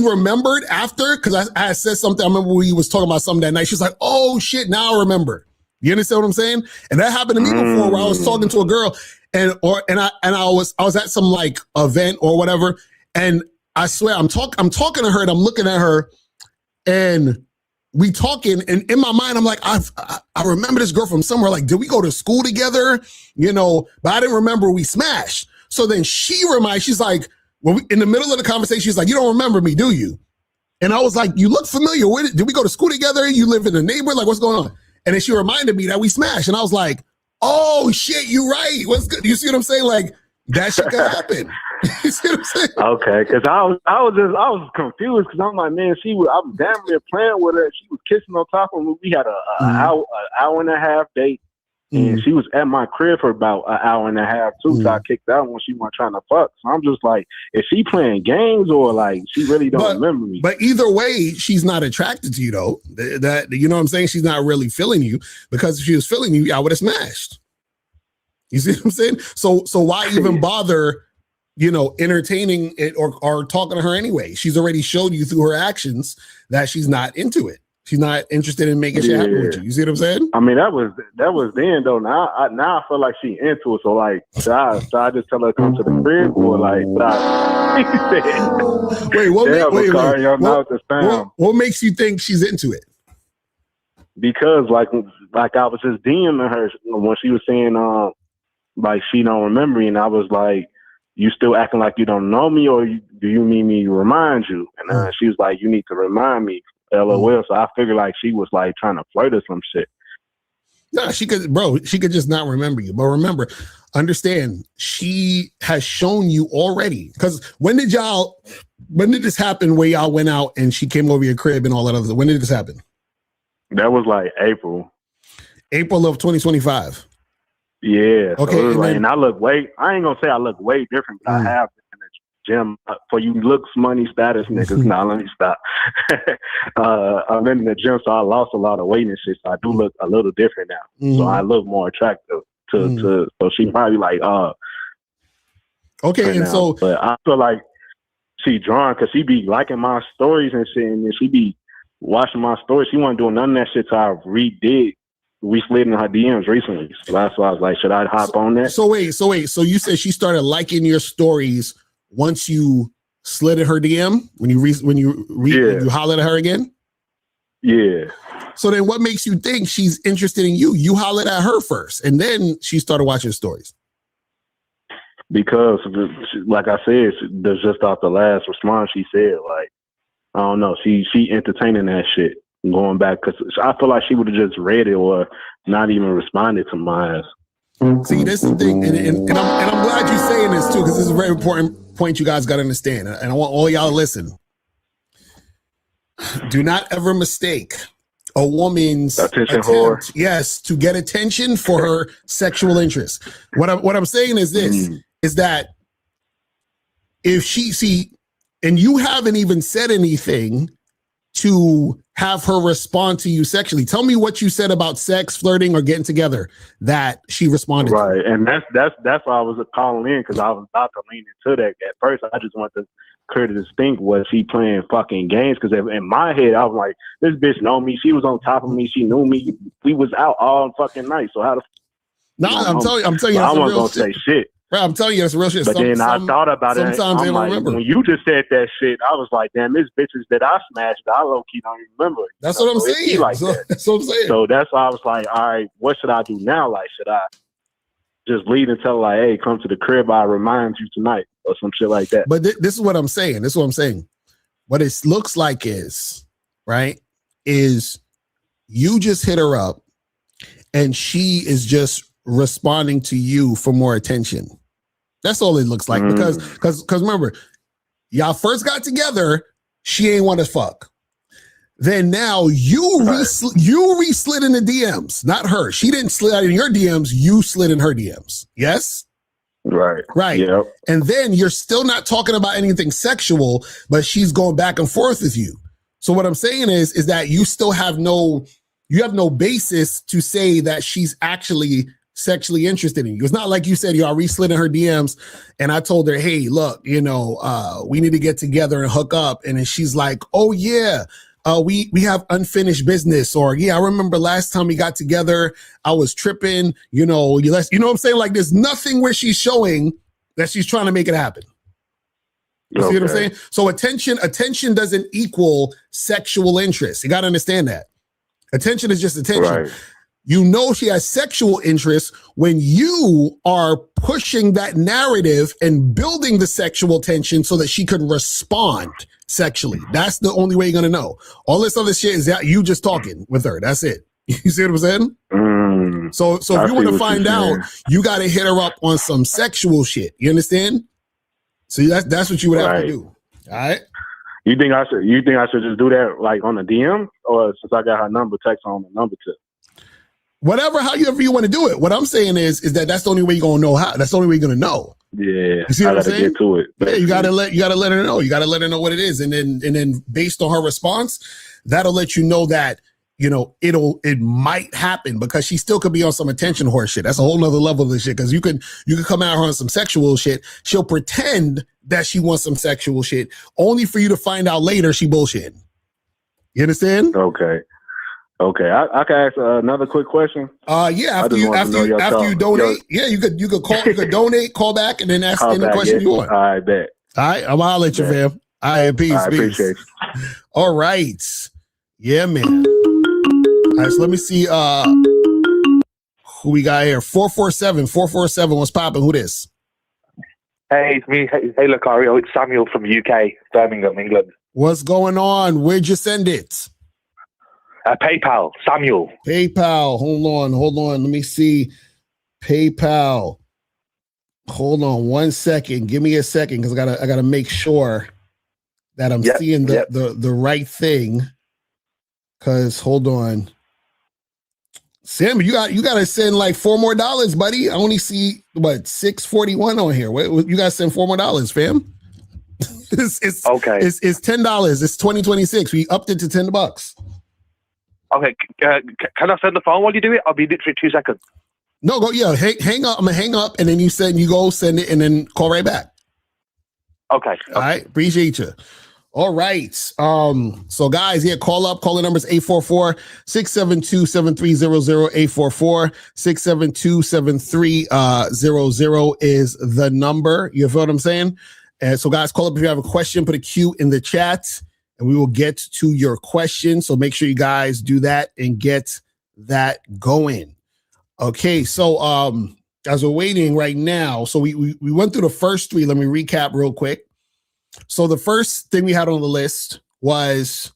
remembered after, because I said something. I remember we was talking about something that night. She's like, oh shit, now I remember. You understand what I'm saying? And that happened to me before, where I was talking to a girl and I was at some like event or whatever, and I swear I'm talking to her and I'm looking at her and we talking, and in my mind I'm like, I remember this girl from somewhere. Like, did we go to school together? But I didn't remember we smashed. So then she's like, in the middle of the conversation, she's like, you don't remember me, do you? And I was like, you look familiar. Did we go to school together? You live in the neighborhood? Like, what's going on? And then she reminded me that we smashed. And I was like, oh shit, you right. What's good? You see what I'm saying? Like, that shit could happen. You see what I'm saying? Okay, because I was confused, because I'm like, man, I was damn near playing with her. She was kissing on top of me. We had an hour and a half date. And she was at my crib for about an hour and a half too. So I kicked out when she wasn't trying to fuck. So I'm just like, is she playing games, or like she really don't remember me? But either way, she's not attracted to you though. That you know what I'm saying? She's not really feeling you, because if she was feeling you, I would have smashed. You see what I'm saying? So why even bother, entertaining it or talking to her anyway? She's already showed you through her actions that she's not into it. She's not interested in making shit happen with you. You see what I'm saying? I mean, that was then though. Now I feel like she into it. So like, should I just tell her to come to the crib, or like, what makes you think she's into it? Because like I was just DMing her when she was saying like she don't remember me, and I was like, you still acting like you don't know me, or do you mean me to remind you? And she was like, you need to remind me. LOL. So I figured like she was like trying to flirt or some shit. No, she could just not remember you. But remember, understand, she has shown you already. Because when did this happen where y'all went out and she came over your crib and all that other? When did this happen? That was like April of 2025. Yeah. Okay. So and I ain't gonna say I look way different, but I have in the gym for you looks, money, status niggas. Nah, let me stop. I'm in the gym, so I lost a lot of weight and shit. So I do look a little different now. So I look more attractive to so she probably like okay, and now. So but I feel like she drawn because she be liking my stories and shit, and then she be watching my stories. She wasn't doing none of that shit till I we slid in her DMs recently. So that's why I was like, should I hop on that? So wait. So you said she started liking your stories once you slid in her DM when you hollered at her again? Yeah. So then what makes you think she's interested in you? You hollered at her first, and then she started watching stories. Because, like I said, just off the last response, she said, like, I don't know, she entertaining that shit. Going back, because I feel like she would have just read it or not even responded to mine. See, this is the thing, and I'm glad you're saying this too, because this is a very important point you guys got to understand, and I want all y'all to listen. Do not ever mistake a woman's attention attempt, yes, to get attention for her sexual interest. What I'm saying is this: is that if and you haven't even said anything to have her respond to you sexually. Tell me what you said about sex, flirting, or getting together that she responded right. to. And that's why I was calling in, because I was about to lean into that. At first, I just wanted to clear to distinct, was she playing fucking games? Because in my head, I was like, this bitch know me. She was on top of me. She knew me. We was out all fucking night. So how the I'm telling you, I wasn't gonna say shit. Bro, I'm telling you, that's real shit. But then I thought about it. Sometimes they don't like, remember. when you just said that shit, I was like, damn, this bitches that I smashed, I low key don't even remember. That's what I'm saying. Like that's what I'm saying. So that's why I was like, all right, what should I do now? Like, should I just lead and tell, like, hey, come to the crib, I'll remind you tonight, or some shit like that? But this is what I'm saying. What it looks like is you just hit her up and she is just responding to you for more attention. That's all it looks like. Because remember, y'all first got together, she ain't want to fuck. Then now you re-slid in the DMs, not her. She didn't slid in your DMs, you slid in her DMs. Yes? Right. Yep. And then you're still not talking about anything sexual, but she's going back and forth with you. So what I'm saying is that you still have no basis to say that she's actually sexually interested in you. It's not like you said y'all re-slid in her DMs and I told her, hey, look, we need to get together and hook up. And then she's like, oh yeah, we have unfinished business. Or yeah, I remember last time we got together, I was tripping, you know what I'm saying? Like there's nothing where she's showing that she's trying to make it happen. You see what I'm saying? So attention doesn't equal sexual interest. You got to understand that. Attention is just attention. Right. You know she has sexual interest when you are pushing that narrative and building the sexual tension so that she could respond sexually. That's the only way you're going to know. All this other shit is that you just talking with her. That's it. You see what I'm saying? So if you want to find out, you got to hit her up on some sexual shit. You understand? So that's what you would have to do. All right. You think I should just do that like on the DM, or since I got her number, text on the number tip? However you want to do it. What I'm saying is that that's the only way you're gonna know how. That's the only way you're gonna know. Yeah, you see what I I'm gotta saying? get to it. Yeah, you gotta let her know. You gotta let her know what it is, and then based on her response, that'll let you know that it might happen, because she still could be on some attention horse shit. That's a whole nother level of this shit. Because you could come at her on some sexual shit. She'll pretend that she wants some sexual shit, only for you to find out later she bullshitting. You understand? Okay. I can ask another quick question. Yeah. After you donate, you could call, you could donate, call back, and then ask any question you want. All right, bet. All right, I'm gonna let you, fam. All right, peace. I appreciate you. All right, yeah, man. All right, so let me see who we got here. 447. What's popping? Who this? Hey, it's me. Hey, Locario. It's Samuel from UK, Birmingham, England. What's going on? Where'd you send it? PayPal, Samuel. PayPal. Hold on. Let me see. PayPal. Hold on 1 second. Give me a second, because I gotta make sure that I'm seeing the right thing. Because hold on. Sam, you gotta send like $4 more, buddy. I only see $6.41 on here. You gotta send $4 more, fam. It's okay. It's $10. It's 2026. We upped it to $10. Okay, can I send the phone while you do it? I'll be literally 2 seconds. No, go. Yeah, hang up. I'm gonna hang up, and then you go send it, and then call right back. Okay. All right. Appreciate you. All right. So guys, call up. Call the numbers 844-672-7300. 844-672-7300 is the number. You feel what I'm saying? And so guys, call up if you have a question. Put a Q in the chat. and we will get to your question. So make sure you guys do that and get that going. Okay, so as we're waiting right now, so we went through the first three. Let me recap real quick. So the first thing we had on the list was,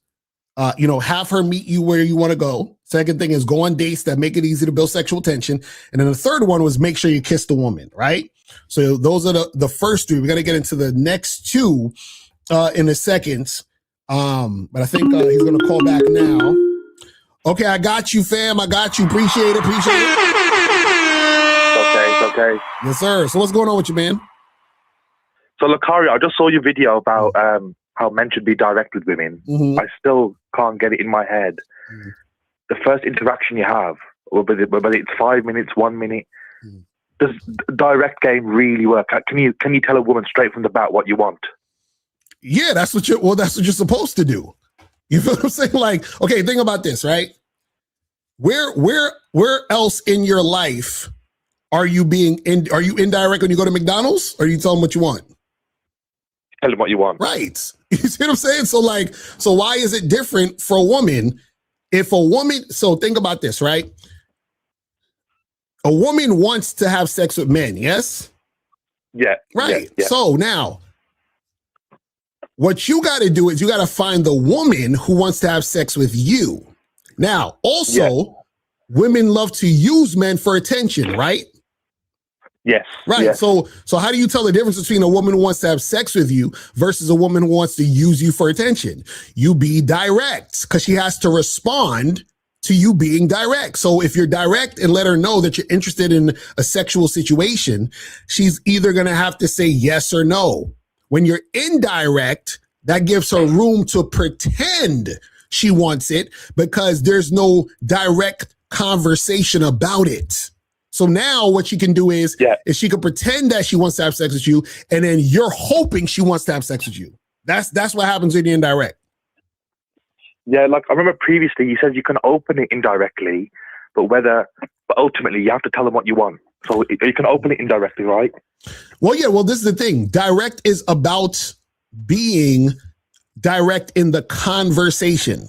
have her meet you where you want to go. Second thing is go on dates that make it easy to build sexual tension. And then the third one was make sure you kiss the woman, right? So those are the first three. We're going to get into the next two in a second. But I think he's going to call back now. Okay, I got you, fam. I got you. Appreciate it. Okay. Yes, sir. So what's going on with you, man? So, Locario, I just saw your video about how men should be direct with women. Mm-hmm. I still can't get it in my head. Mm-hmm. The first interaction you have, whether it's 5 minutes, 1 minute, does direct game really work? Can you tell a woman straight from the bat what you want? Yeah, that's what you're supposed to do. You feel what I'm saying? Like, okay, think about this, right? Where else in your life are you indirect when you go to McDonald's, or you tell them what you want? Tell them what you want. Right. You see what I'm saying? So why is it different for a woman? So think about this, right? A woman wants to have sex with men, yes? Yeah. Right. Yeah. So now, what you got to do is you got to find the woman who wants to have sex with you. Now, also, women love to use men for attention, right? Yes. Right. Yes. So how do you tell the difference between a woman who wants to have sex with you versus a woman who wants to use you for attention? You be direct, because she has to respond to you being direct. So if you're direct and let her know that you're interested in a sexual situation, she's either going to have to say yes or no. When you're indirect, that gives her room to pretend she wants it, because there's no direct conversation about it. So now what she can do is she can pretend that she wants to have sex with you, and then you're hoping she wants to have sex with you. That's what happens in the indirect. Yeah, like I remember previously you said you can open it indirectly, but ultimately you have to tell them what you want. So you can open it indirectly, right? Well, yeah. Well, this is the thing. Direct is about being direct in the conversation.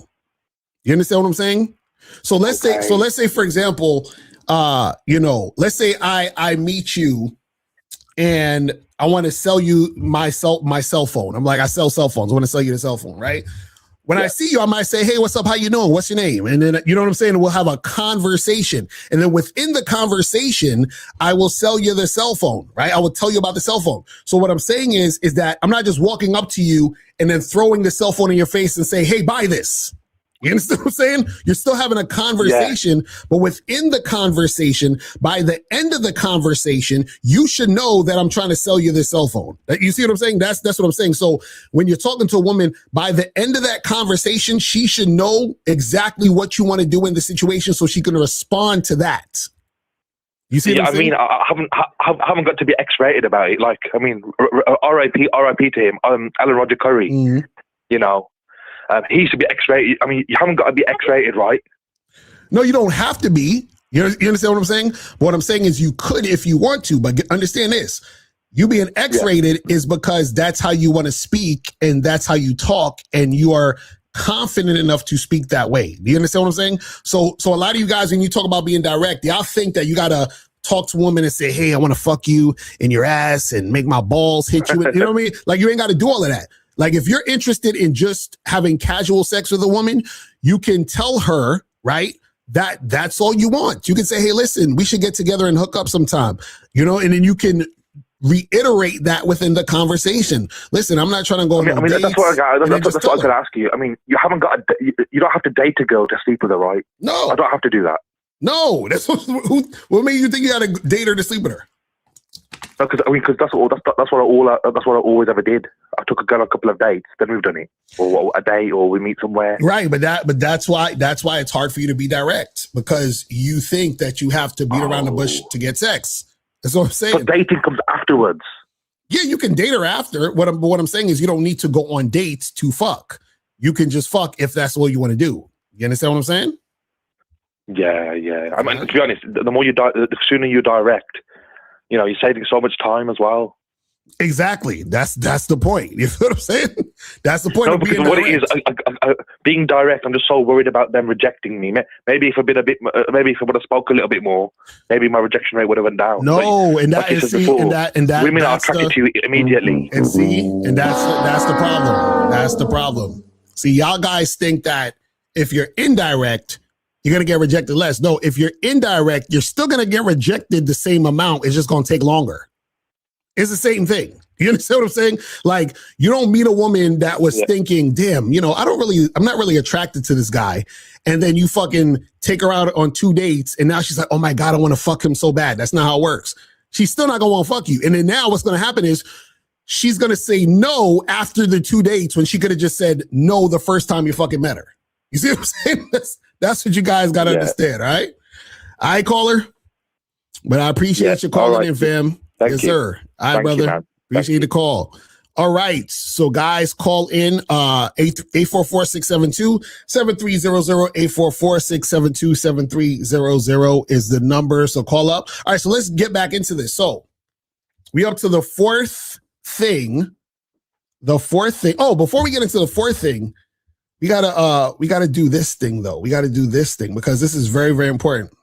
You understand what I'm saying? So let's say, for example, let's say I meet you and I want to sell you my cell phone. I'm like, I sell cell phones. I want to sell you the cell phone, right? When I see you, I might say, hey, what's up? How you doing? What's your name? And then, you know what I'm saying? We'll have a conversation. And then within the conversation, I will sell you the cell phone, right? I will tell you about the cell phone. So what I'm saying is that I'm not just walking up to you and then throwing the cell phone in your face and say, hey, buy this. You understand what I'm saying? You're still having a conversation, but within the conversation, by the end of the conversation, you should know that I'm trying to sell you this cell phone. You see what I'm saying? That's what I'm saying. So when you're talking to a woman, by the end of that conversation, she should know exactly what you want to do in the situation so she can respond to that. You see what I'm saying? I haven't got to be X-rated about it. Like, I mean, R.I.P. to him, Alan Roger Curry, you know. He should be X-rated. I mean, you haven't got to be X-rated, right? No, you don't have to be. You understand what I'm saying? But what I'm saying is you could if you want to, but understand this. You being X-rated is because that's how you want to speak and that's how you talk, and you are confident enough to speak that way. Do you understand what I'm saying? So a lot of you guys, when you talk about being direct, y'all think that you got to talk to a woman and say, hey, I want to fuck you in your ass and make my balls hit you. You know what I mean? Like, you ain't got to do all of that. Like, if you're interested in just having casual sex with a woman, you can tell her, right, that that's all you want. You can say, hey, listen, we should get together and hook up sometime, you know, and then you can reiterate that within the conversation. Listen, I'm not trying to go on no dates. That's what I got to ask you. I mean, you don't have to date a girl to sleep with her, right? No. I don't have to do that. No, that's what made you think you got to date her to sleep with her? No, because that's what I always ever did. I took a girl a couple of dates, then we've done it, or a date, or we meet somewhere. Right, but that's why it's hard for you to be direct, because you think that you have to beat around the bush to get sex. That's what I'm saying. But dating comes afterwards. Yeah, you can date her after. What I'm saying is you don't need to go on dates to fuck. You can just fuck if that's what you want to do. You understand what I'm saying? Yeah. I mean, to be honest, the sooner you direct, you know, you're saving so much time as well. Exactly. That's the point. You feel what I'm saying? That's the point. No, of because being what it direct. is, being direct, I'm just so worried about them rejecting me. Maybe if maybe if I would have spoke a little bit more, maybe my rejection rate would have went down. No, but, and like that you is said before, women are attracted to you immediately. And see, and that's the problem. That's the problem. See, y'all guys think that if you're indirect, you're gonna get rejected less. No, if you're indirect, you're still gonna get rejected the same amount. It's just gonna take longer. It's the same thing. You understand what I'm saying? Like, you don't meet a woman that was thinking, damn, I'm not really attracted to this guy. And then you fucking take her out on 2 dates. And now she's like, oh my God, I want to fuck him so bad. That's not how it works. She's still not going to want to fuck you. And then now what's going to happen is she's going to say no after the 2 dates when she could have just said no the first time you fucking met her. You see what I'm saying? That's what you guys got to understand. All right. I call her, but I appreciate you calling in, fam. Thank yes, you. sir. All right, brother. Man. Appreciate the call. All right. So, guys, call in 844-672-7300. 844-672-7300 is the number. So call up. All right. So let's get back into this. So we up to the fourth thing. The fourth thing. Oh, before we get into the fourth thing, we gotta do this thing though. We gotta do this thing because this is very, very important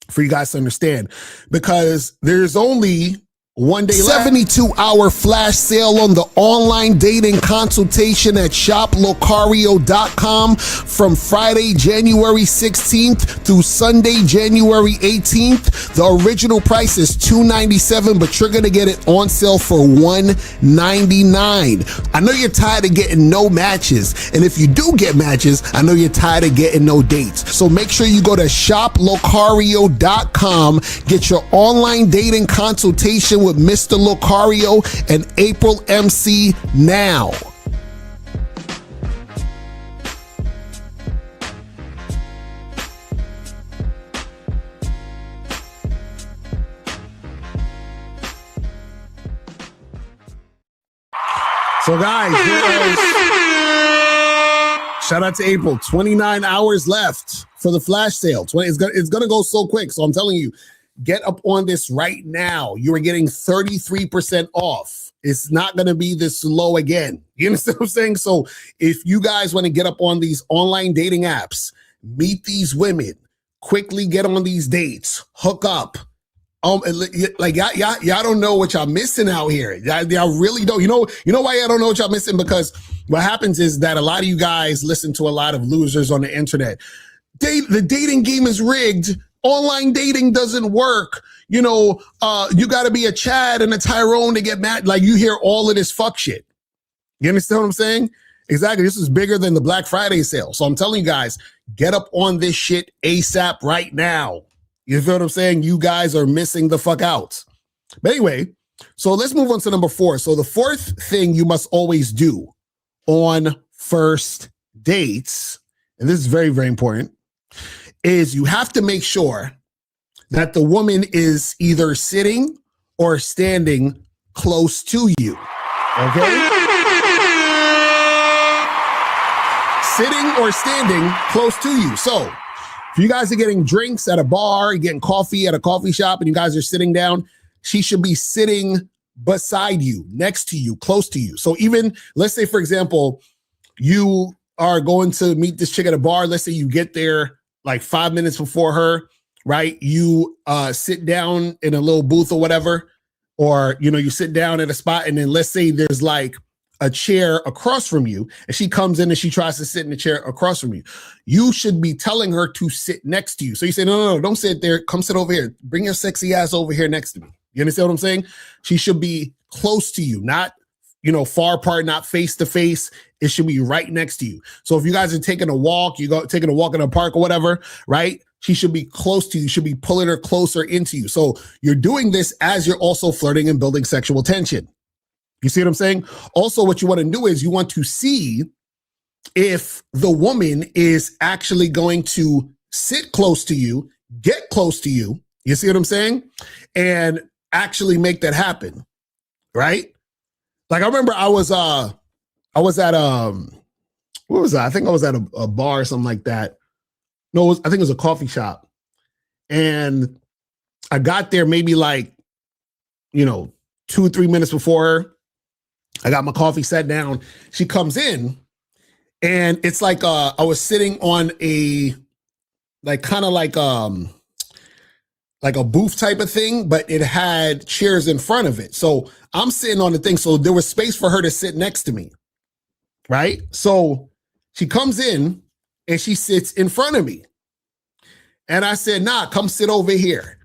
for you guys to understand, because there's only 1 day left. 72-hour flash sale on the online dating consultation at shoplocario.com from Friday, January 16th through Sunday, January 18th. The original price is $297, but you're going to get it on sale for $199. I know you're tired of getting no matches. And if you do get matches, I know you're tired of getting no dates. So make sure you go to shoplocario.com, get your online dating consultation with Mr. Locario and April MC now. So guys, shout out to April. 29 hours left for the flash sale. It's gonna go so quick. So I'm telling you, get up on this right now. You are getting 33% off. It's not going to be this low again. You understand what I'm saying? So if you guys want to get up on these online dating apps, meet these women, quickly get on these dates, hook up. Like y'all don't know what y'all missing out here. Y'all really don't. You know why y'all don't know what y'all missing? Because what happens is that a lot of you guys listen to a lot of losers on the internet. The dating game is rigged. Online dating doesn't work. You got to be a Chad and a Tyrone to get mad. Like, you hear all of this fuck shit. You understand what I'm saying? Exactly. This is bigger than the Black Friday sale. So I'm telling you guys, get up on this shit ASAP right now. You feel what I'm saying? You guys are missing the fuck out. But anyway, so let's move on to number 4. So the fourth thing you must always do on first dates, and this is very, very important, is you have to make sure that the woman is either sitting or standing close to you. Okay? Sitting or standing close to you. So if you guys are getting drinks at a bar, you're getting coffee at a coffee shop, and you guys are sitting down, she should be sitting beside you, next to you, close to you. So even, let's say, for example, you are going to meet this chick at a bar. Let's say you get there like 5 minutes before her, right? You sit down in a little booth or whatever, or, you sit down at a spot, and then let's say there's like a chair across from you, and she comes in and she tries to sit in the chair across from you. You should be telling her to sit next to you. So you say, no, don't sit there. Come sit over here. Bring your sexy ass over here next to me. You understand what I'm saying? She should be close to you, not, far apart, not face to face. It should be right next to you. So if you guys are taking a walk, taking a walk in a park or whatever, right? She should be close to you. You should be pulling her closer into you. So you're doing this as you're also flirting and building sexual tension. You see what I'm saying? Also, what you want to do is you want to see if the woman is actually going to sit close to you, get close to you. You see what I'm saying? And actually make that happen, right? Like, I remember I was at what was that? I think I was at a bar or something like that. No, I think it was a coffee shop. And I got there maybe like, 2-3 minutes before her. I got my coffee, sat down. She comes in, and it's like I was sitting on a kind of like a booth type of thing, but it had chairs in front of it. So I'm sitting on the thing, so there was space for her to sit next to me, right? So she comes in and she sits in front of me. And I said, nah, come sit over here.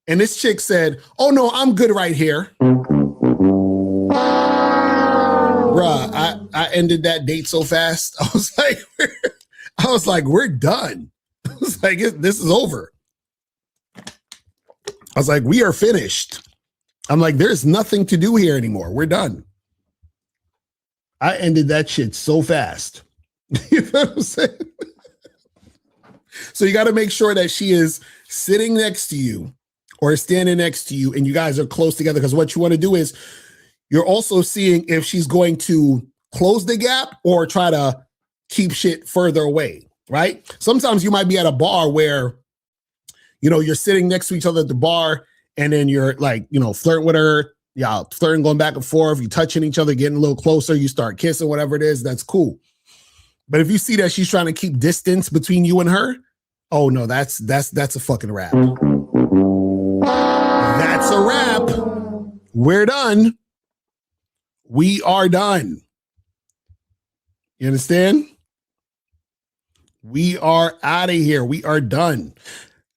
And this chick said, oh no, I'm good right here. Bruh, I ended that date so fast. I was like, we're done. I was like, this is over. I was like, we are finished. I'm like, there's nothing to do here anymore. We're done. I ended that shit so fast. You know what I'm saying? So you got to make sure that she is sitting next to you or standing next to you and you guys are close together, because what you want to do is you're also seeing if she's going to close the gap or try to keep shit further away, right? Sometimes you might be at a bar where, you know, you're sitting next to each other at the bar and then you're like, you know, flirting with her. Yeah, flirting, going back and forth. You touching each other, getting a little closer. You start kissing, whatever it is. That's cool. But if you see that she's trying to keep distance between you and her, oh no, that's a fucking wrap. That's a wrap. We're done. We are done. You understand? We are out of here. We are done.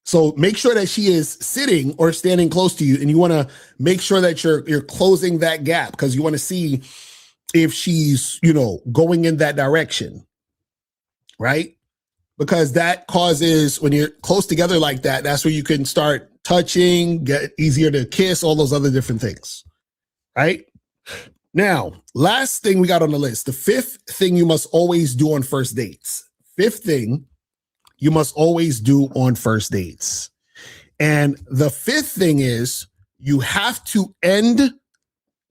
So make sure that she is sitting or standing close to you, and you want to make sure that you're closing that gap, because you want to see if she's, you know, going in that direction, right? Because that causes, when you're close together like that, that's where you can start touching, get easier to kiss, all those other different things, right? Now, last thing we got on the list, the fifth thing you must always do on first dates. Fifth thing you must always do on first dates. And the fifth thing is you have to end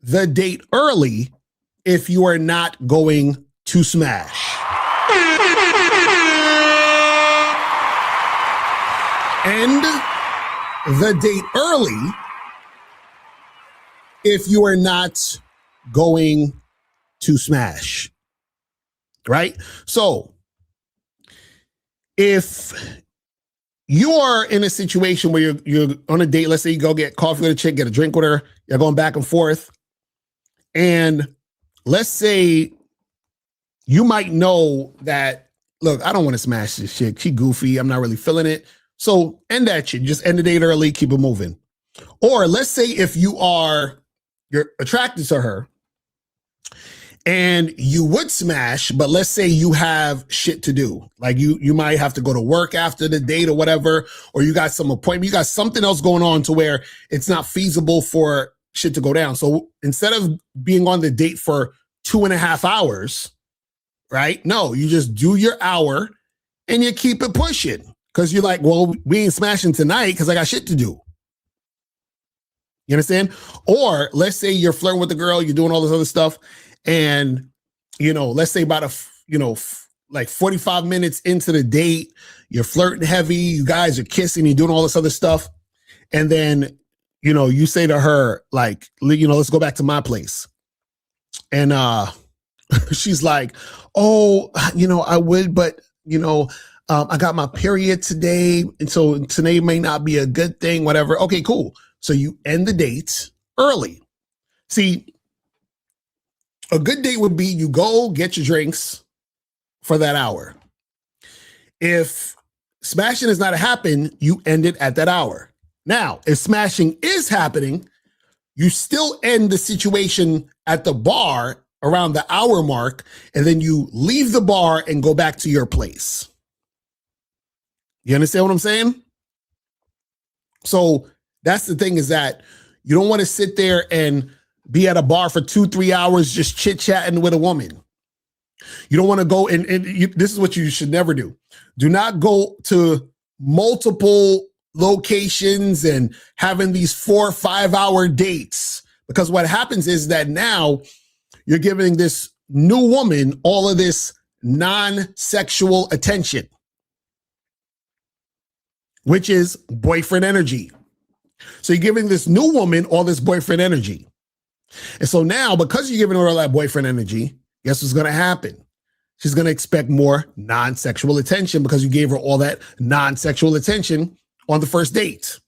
the date early if you are not going to smash. End the date early if you are not going to smash, right? So if you are in a situation where you're on a date, let's say you go get coffee with a chick, get a drink with her, you're going back and forth, and let's say you might know that, look, I don't want to smash this chick. She goofy. I'm not really feeling it. So end that shit. Just end the date early, keep it moving. Or let's say if you're attracted to her and you would smash, but let's say you have shit to do. Like you might have to go to work after the date or whatever, or you got some appointment, you got something else going on to where it's not feasible for shit to go down. So instead of being on the date for 2.5 hours, right? No, you just do your hour and you keep it pushing. Because you're like, well, we ain't smashing tonight because I got shit to do. You understand? Or let's say you're flirting with the girl, you're doing all this other stuff, and, you know, let's say about like 45 minutes into the date, you're flirting heavy, you guys are kissing, you're doing all this other stuff, and then, you know, you say to her, like, you know, let's go back to my place. And she's like, oh, you know, I would, but, you know, I got my period today, and so today may not be a good thing, whatever. Okay, cool. So you end the date early. See, a good date would be you go get your drinks for that hour. If smashing is not happen, you end it at that hour. Now, if smashing is happening, you still end the situation at the bar around the hour mark, and then you leave the bar and go back to your place. You understand what I'm saying? So that's the thing, is that you don't want to sit there and be at a bar for 2-3 hours just chit-chatting with a woman. You don't want to go this is what you should never do. Do not go to multiple locations and having these 4 or 5 hour dates, because what happens is that now you're giving this new woman all of this non-sexual attention, which is boyfriend energy. So you're giving this new woman all this boyfriend energy. And so now, because you're giving her all that boyfriend energy, guess what's going to happen? She's going to expect more non-sexual attention because you gave her all that non-sexual attention on the first date.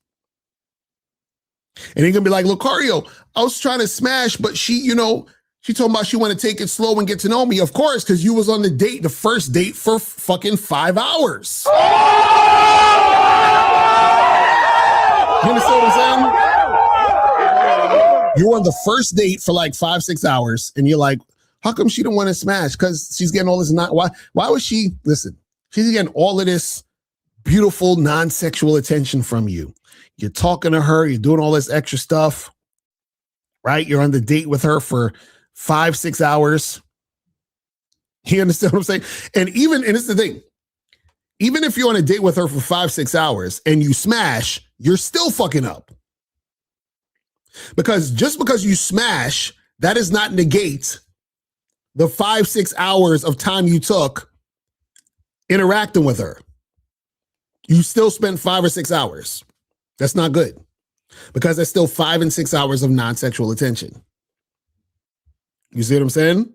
And you're going to be like, Locario, I was trying to smash, but she told me she wanted to take it slow and get to know me. Of course, because you was on the first date for fucking 5 hours. You understand what I'm saying? You're on the first date for like 5-6 hours, and you're like, how come she don't want to smash? Because she's getting all this why was she, listen, she's getting all of this beautiful non-sexual attention from you. You're talking to her, you're doing all this extra stuff, right? You're on the date with her for 5-6 hours. You understand what I'm saying? And it's the thing, even if you're on a date with her for 5-6 hours and you smash, you're still fucking up. Because just because you smash, that does not negate the 5-6 hours of time you took interacting with her. You still spent 5 or 6 hours. That's not good, because that's still 5 and 6 hours of non-sexual attention. You see what I'm saying?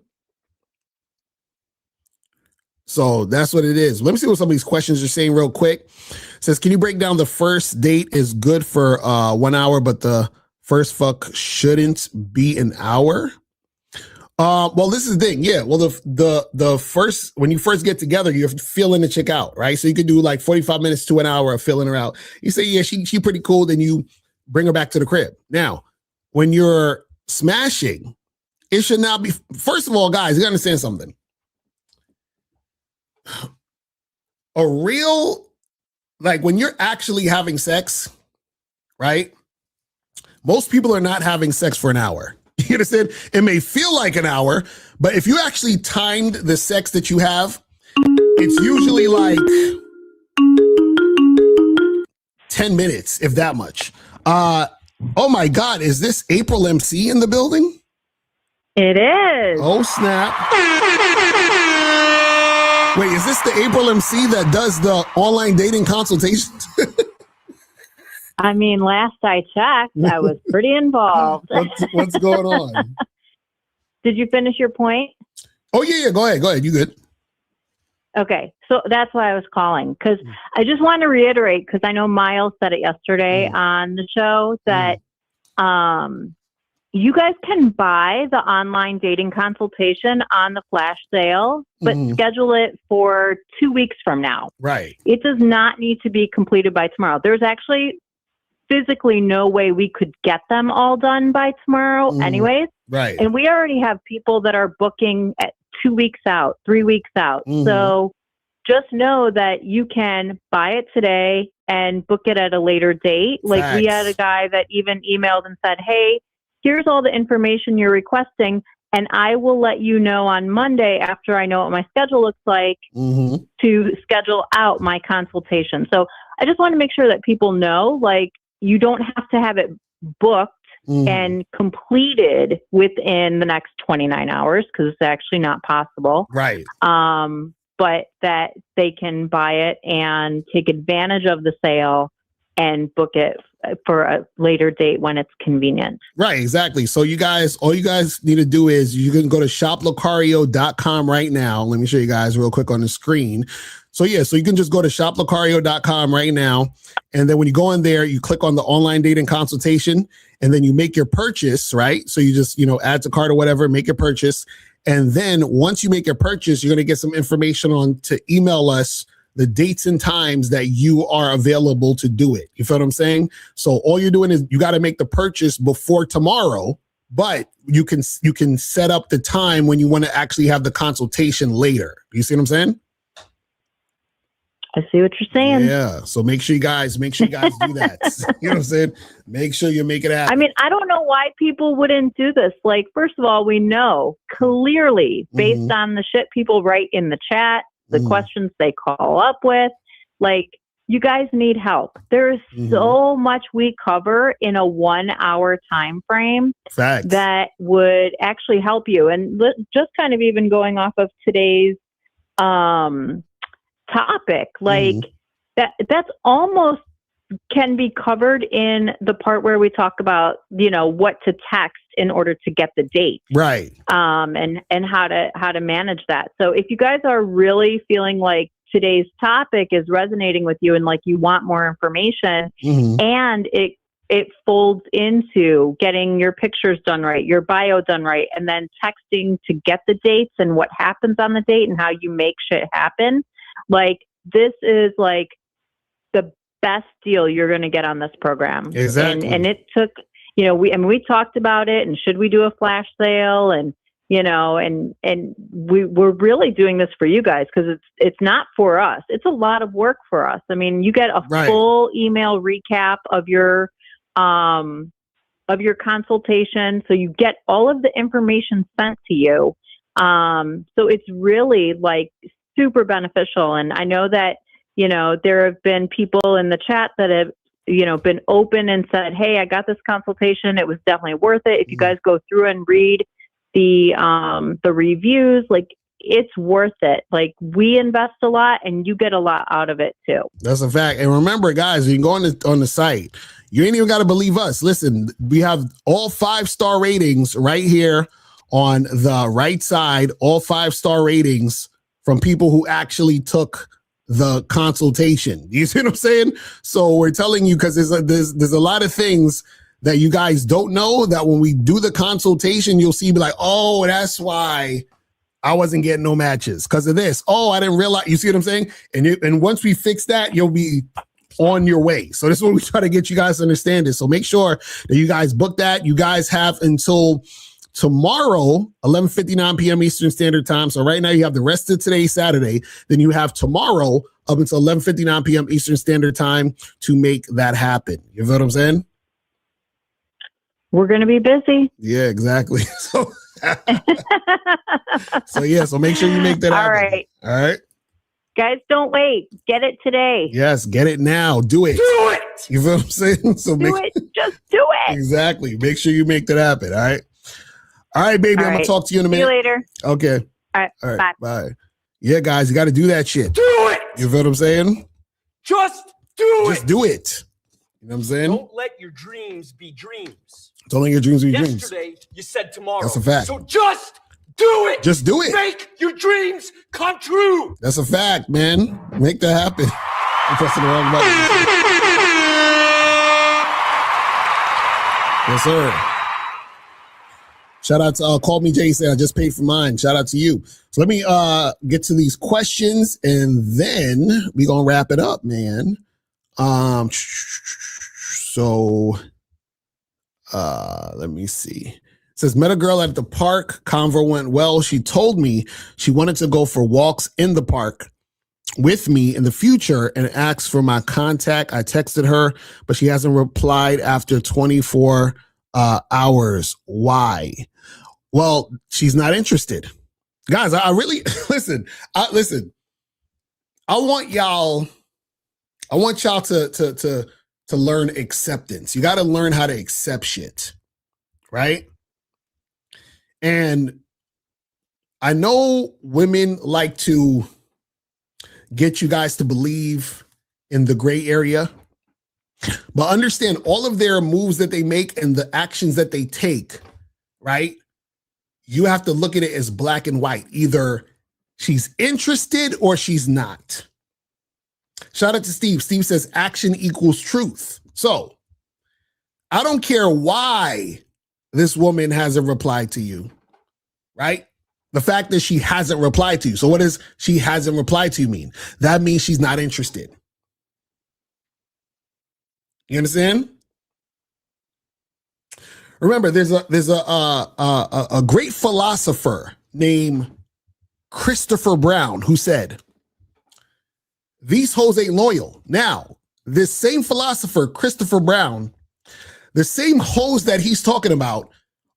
So that's what it is. Let me see what some of these questions are saying real quick. It says, can you break down the first date is good for 1 hour, but the first fuck shouldn't be an hour? Well, this is the thing. Yeah. Well, the first, when you first get together, you're feeling the chick out, right? So you could do like 45 minutes to an hour of feeling her out. You say, yeah, she pretty cool. Then you bring her back to the crib. Now, when you're smashing, it should not be, first of all, guys, you gotta understand something. A real, like when you're actually having sex, right? Most people are not having sex for an hour. You understand? It may feel like an hour, but if you actually timed the sex that you have, it's usually like 10 minutes, if that much. Oh my God, is this April MC in the building? It is. Oh, snap. Wait, is this the April MC that does the online dating consultations? I mean, last I checked, I was pretty involved. What's going on? Did you finish your point? Oh, yeah. Go ahead. You good? Okay. So that's why I was calling, because I just want to reiterate, because I know Miles said it yesterday on the show, that you guys can buy the online dating consultation on the flash sale, but schedule it for 2 weeks from now. Right. It does not need to be completed by tomorrow. There's actually physically no way we could get them all done by tomorrow anyways. Right. And we already have people that are booking at 2 weeks out, 3 weeks out. So just know that you can buy it today and book it at a later date. Like we had a guy that even emailed and said, hey, here's all the information you're requesting, and I will let you know on Monday after I know what my schedule looks like to schedule out my consultation. So I just want to make sure that people know, like, you don't have to have it booked and completed within the next 29 hours, because it's actually not possible. Right. But that they can buy it and take advantage of the sale and book it for a later date when it's convenient. Right, exactly. So all you guys need to do is you can go to shoplocario.com right now. Let me show you guys real quick on the screen. So you can just go to shoplocario.com right now. And then when you go in there, you click on the online dating consultation, and then you make your purchase, right? So you just, add to cart or whatever, make your purchase. And then once you make your purchase, you're going to get some information to email us the dates and times that you are available to do it. You feel what I'm saying? So all you're doing is you got to make the purchase before tomorrow, but you can set up the time when you want to actually have the consultation later. You see what I'm saying? I see what you're saying. Yeah. So make sure you guys do that. You know what I'm saying? Make sure you make it happen. I mean, I don't know why people wouldn't do this. Like, first of all, we know clearly based on the shit people write in the chat, the questions they call up with, like, you guys need help. There's so much we cover in a 1 hour time frame that would actually help you. And just kind of even going off of today's topic, like that's almost can be covered in the part where we talk about, what to text in order to get the date. Right. And how to manage that. So if you guys are really feeling like today's topic is resonating with you and like you want more information, and it folds into getting your pictures done right, your bio done right, and then texting to get the dates and what happens on the date and how you make shit happen. Like, this is like the best deal you're going to get on this program. Exactly. And it took, we talked about it, and should we do a flash sale, and we're really doing this for you guys, because it's not for us. It's a lot of work for us. I mean, you get a full email recap of your consultation. So you get all of the information sent to you. So it's really like super beneficial. And I know that, there have been people in the chat that have, been open and said, hey, I got this consultation. It was definitely worth it. If you guys go through and read the reviews, like, it's worth it. Like, we invest a lot and you get a lot out of it too. That's a fact. And remember, guys, you can go on the site. You ain't even got to believe us. Listen, we have all 5-star ratings right here on the right side, all 5-star ratings from people who actually took the consultation. You see what I'm saying? So we're telling you, because there's a lot of things that you guys don't know, that when we do the consultation, you'll see, be like, oh, that's why I wasn't getting no matches, because of this. Oh, I didn't realize. You see what I'm saying? And once we fix that, you'll be on your way. So this is what we try to get you guys to understand this. So make sure that you guys book that. You guys have until tomorrow, 11:59 p.m. Eastern Standard Time. So right now you have the rest of today, Saturday. Then you have tomorrow up until 11:59 p.m. Eastern Standard Time to make that happen. You know what I'm saying? We're going to be busy. Yeah, exactly. So so make sure you make that happen. All right. Guys, don't wait. Get it today. Yes, get it now. Do it. Do it. You feel what I'm saying? So Just do it. Exactly. Make sure you make that happen. All right. All right, baby. I'm gonna talk to you in a minute. See you later. Okay. All right. Bye. Yeah, guys, you got to do that shit. Do it. You feel what I'm saying? Just do Just do it. You know what I'm saying? Don't let your dreams be dreams. Don't let your dreams be dreams. Yesterday, you said tomorrow. That's a fact. So just do it. Just do it. Make your dreams come true. That's a fact, man. Make that happen. I'm pressing the wrong button. Yes, sir. Shout out to Call Me Jason. I just paid for mine. Shout out to you. So let me get to these questions, and then we're gonna wrap it up, man. Let me see. It says, met a girl at the park. Convo went well. She told me she wanted to go for walks in the park with me in the future and asked for my contact. I texted her, but she hasn't replied after 24 hours. Why? Well, she's not interested. Guys, I really listen. I want y'all to learn acceptance. You got to learn how to accept shit, right? And I know women like to get you guys to believe in the gray area, but understand all of their moves that they make and the actions that they take, right? You have to look at it as black and white. Either she's interested or she's not. Shout out to Steve. Steve says action equals truth. So I don't care why this woman hasn't replied to you, right? The fact that she hasn't replied to you. So what does she hasn't replied to you mean? That means she's not interested. You understand? Remember, there's a great philosopher named Christopher Brown who said, these hoes ain't loyal. Now, this same philosopher, Christopher Brown, the same hoes that he's talking about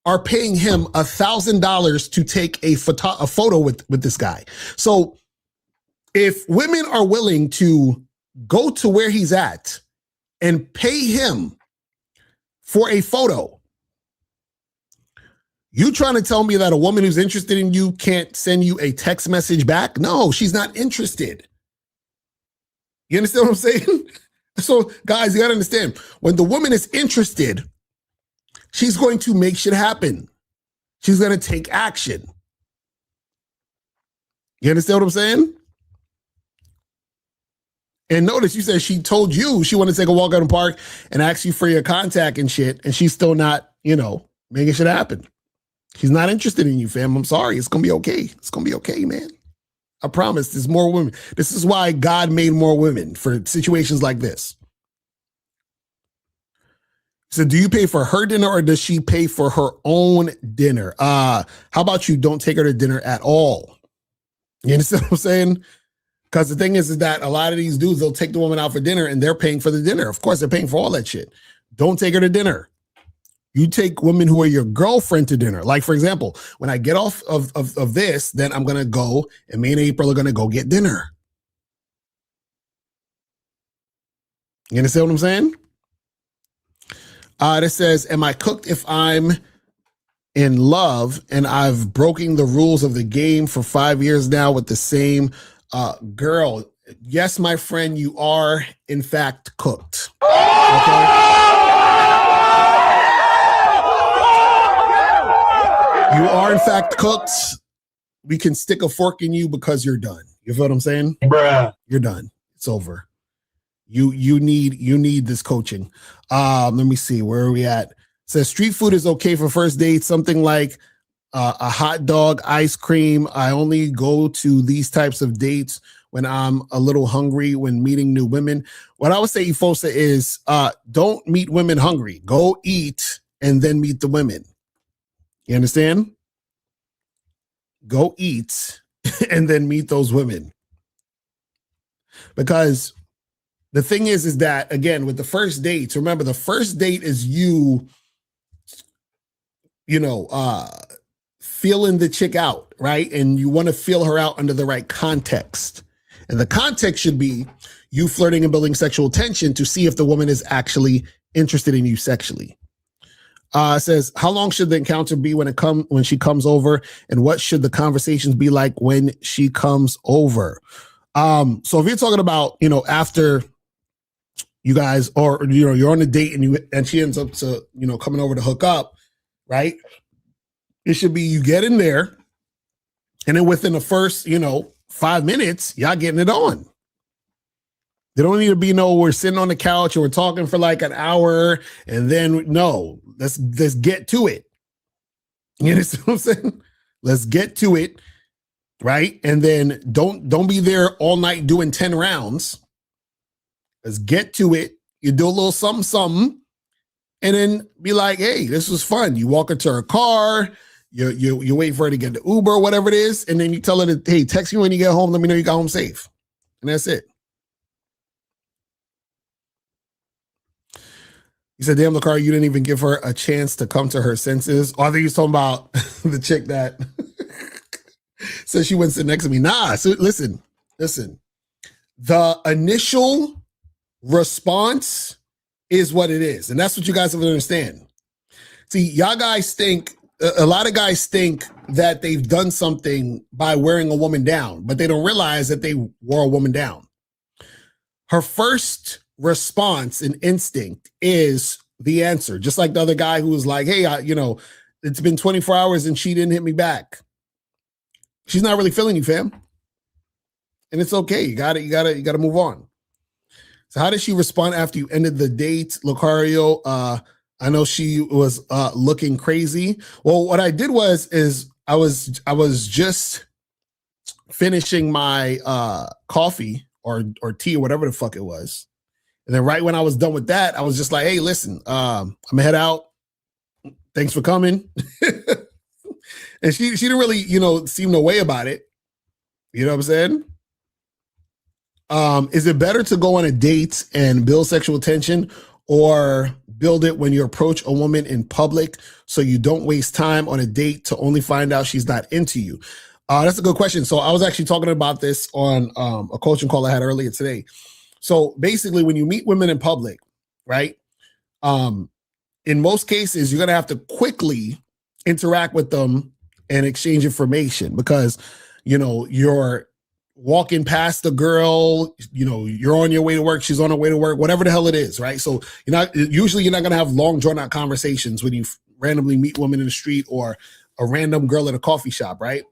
are paying him $1,000 to take a photo with this guy. So if women are willing to go to where he's at and pay him for a photo, you trying to tell me that a woman who's interested in you can't send you a text message back? No, she's not interested. You understand what I'm saying? So, guys, you got to understand, when the woman is interested, she's going to make shit happen. She's going to take action. You understand what I'm saying? And notice you said she told you she wanted to take a walk out in the park and ask you for your contact and shit, and she's still not, making shit happen. She's not interested in you, fam. I'm sorry. It's going to be okay. It's going to be okay, man. I promise there's more women. This is why God made more women for situations like this. So do you pay for her dinner or does she pay for her own dinner? How about you don't take her to dinner at all? You understand what I'm saying? Because the thing is that a lot of these dudes, they'll take the woman out for dinner and they're paying for the dinner. Of course, they're paying for all that shit. Don't take her to dinner. You take women who are your girlfriend to dinner. Like, for example, when I get off of this, then I'm going to go and me and April are going to go get dinner. You understand what I'm saying? This says, am I cooked if I'm in love and I've broken the rules of the game for 5 years now with the same girl? Yes, my friend, you are in fact cooked. Okay? You are in fact cooked. We can stick a fork in you because you're done. You feel what I'm saying? Bruh. You're done. It's over. You need this coaching. Let me see. Where are we at? It says street food is okay for first dates. Something like a hot dog, ice cream. I only go to these types of dates when I'm a little hungry when meeting new women. What I would say, Ifosa, is don't meet women hungry. Go eat and then meet the women. You understand? Go eat and then meet those women. Because the thing is that, again, with the first dates, remember, the first date is you feeling the chick out, right? And you want to feel her out under the right context. And the context should be you flirting and building sexual tension to see if the woman is actually interested in you sexually. It says, how long should the encounter be when she comes over? And what should the conversations be like when she comes over? So if you're talking about, after you guys, or, you're on a date and she ends up to, coming over to hook up, right? It should be you get in there and then within the first, 5 minutes, y'all getting it on. There don't need to be we're sitting on the couch and we're talking for like an hour and then let's get to it. You understand what I'm saying? Let's get to it, right? And then don't be there all night doing 10 rounds. Let's get to it. You do a little something, and then be like, hey, this was fun. You walk into her car, you wait for her to get the Uber or whatever it is, and then you tell her to, hey, text me when you get home, let me know you got home safe. And that's it. He said, damn, Locario, you didn't even give her a chance to come to her senses. Oh, I think he was talking about the chick that said she went to sit next to me. Nah, so listen. The initial response is what it is. And that's what you guys have to understand. See, y'all guys think, a lot of guys think that they've done something by wearing a woman down, but they don't realize that they wore a woman down. Her first response and instinct is the answer. Just like the other guy who was like, hey, it's been 24 hours and she didn't hit me back. She's not really feeling you, fam. And it's okay. You gotta move on. So how did she respond after you ended the date, Locario? I know she was looking crazy. Well, what I did was I was just finishing my coffee or tea or whatever the fuck it was. And then right when I was done with that, I was just like, hey, listen, I'm gonna head out. Thanks for coming. And she didn't really, seem no way about it. You know what I'm saying? Is it better to go on a date and build sexual tension or build it when you approach a woman in public so you don't waste time on a date to only find out she's not into you? That's a good question. So I was actually talking about this on a coaching call I had earlier today. So basically, when you meet women in public, right? In most cases, you're going to have to quickly interact with them and exchange information because, you're walking past a girl, you know, you're on your way to work, she's on her way to work, whatever the hell it is, right? So you're not going to have long drawn out conversations when you randomly meet women in the street or a random girl at a coffee shop, right?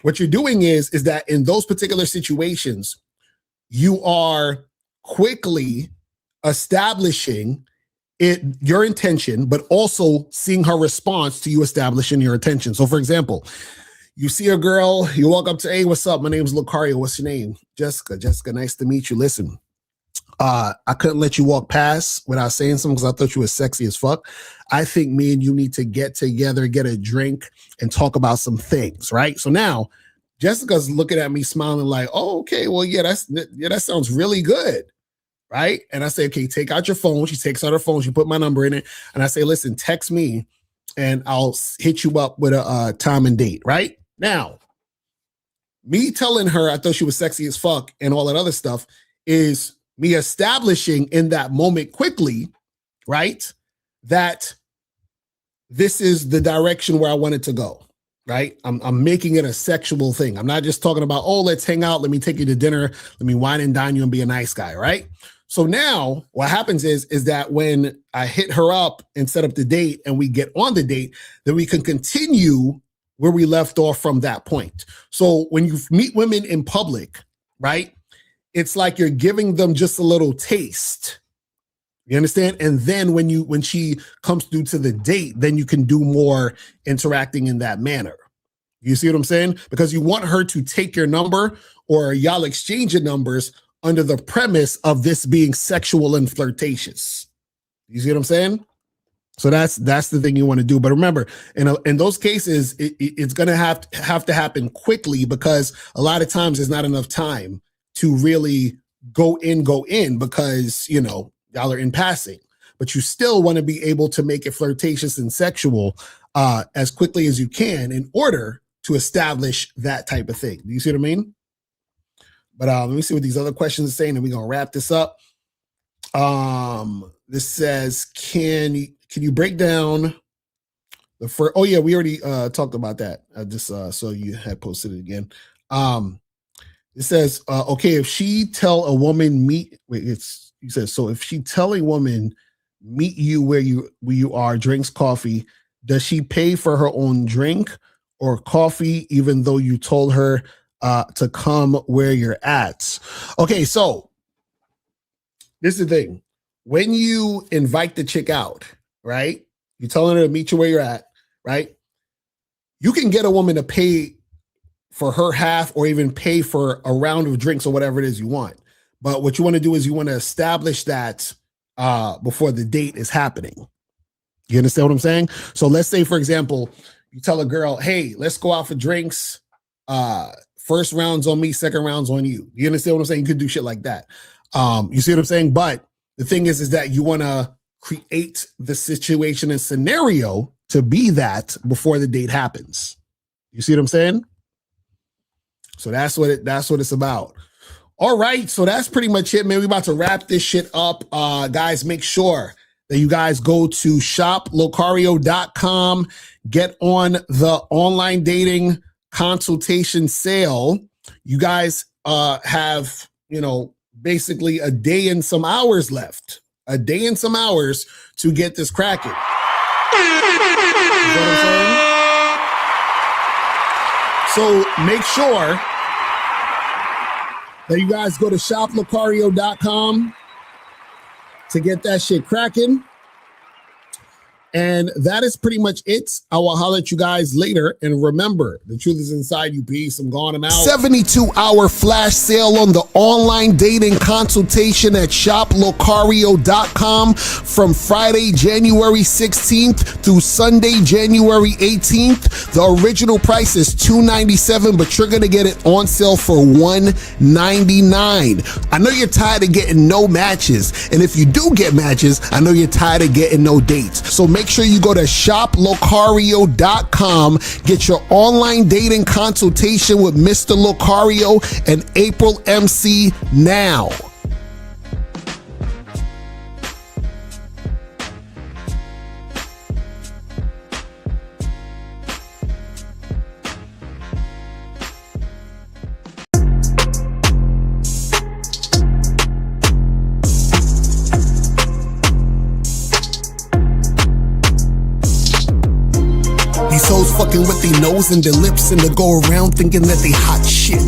What you're doing is that in those particular situations, you are quickly establishing your intention, but also seeing her response to you establishing your intention. So for example, you see a girl, you walk up to, hey, what's up? My name's Locario. What's your name? Jessica. Jessica, nice to meet you. Listen, I couldn't let you walk past without saying something because I thought you were sexy as fuck. I think me and you need to get together, get a drink, and talk about some things, right? So now Jessica's looking at me smiling like, oh, okay, well, yeah, that sounds really good, right? And I say, okay, take out your phone. She takes out her phone. She put my number in it. And I say, listen, text me and I'll hit you up with a time and date, right? Now, me telling her I thought she was sexy as fuck and all that other stuff is me establishing in that moment quickly, right, that this is the direction where I wanted to go, right? I'm making it a sexual thing. I'm not just talking about, oh, let's hang out. Let me take you to dinner. Let me wine and dine you and be a nice guy, right? So now what happens is that when I hit her up and set up the date and we get on the date, then we can continue where we left off from that point. So when you meet women in public, right, it's like you're giving them just a little taste. You understand? And then when she comes through to the date, then you can do more interacting in that manner. You see what I'm saying? Because you want her to take your number or y'all exchange your numbers under the premise of this being sexual and flirtatious. You see what I'm saying? So that's the thing you want to do. But remember, in those cases, it's going to have to happen quickly because a lot of times there's not enough time to really go in because, you know, y'all are in passing. But you still want to be able to make it flirtatious and sexual as quickly as you can in order to establish that type of thing. Do you see what I mean? But let me see what these other questions are saying, and we're going to wrap this up. This says, can you break down the first? Oh yeah, we already talked about that. I just saw you had posted it again. It says, okay, if she tell a woman if she tell a woman meet you where you are, drinks coffee, does she pay for her own drink or coffee even though you told her to come where you're at? Okay, so this is the thing. When you invite the chick out, right? You're telling her to meet you where you're at, right? You can get a woman to pay for her half or even pay for a round of drinks or whatever it is you want. But what you want to do is you want to establish that before the date is happening. You understand what I'm saying? So let's say, for example, you tell a girl, hey, let's go out for drinks. First round's on me, second round's on you. You understand what I'm saying? You could do shit like that. You see what I'm saying? But the thing is that you want to create the situation and scenario to be that before the date happens. You see what I'm saying? So that's what it's about. All right, so that's pretty much it, man. We're about to wrap this shit up. Guys, make sure that you guys go to shoplocario.com, get on the online dating consultation sale. You guys have, basically a day and some hours left. A day and some hours to get this cracking. You know what I'm saying? So make sure that you guys go to shoplocario.com to get that shit cracking. And that is pretty much it. I will holler at you guys later. And remember, the truth is inside you. Peace. I'm gone. I'm out. 72-hour flash sale on the online dating consultation at shoplocario.com from Friday, January 16th through Sunday, January 18th. The original price is $297, but you're going to get it on sale for $199. I know you're tired of getting no matches. And if you do get matches, I know you're tired of getting no dates. So make sure you go to shoplocario.com, get your online dating consultation with Mr. Locario and April MC now. hoes fucking with their nose and their lips and they go around thinking that they hot shit.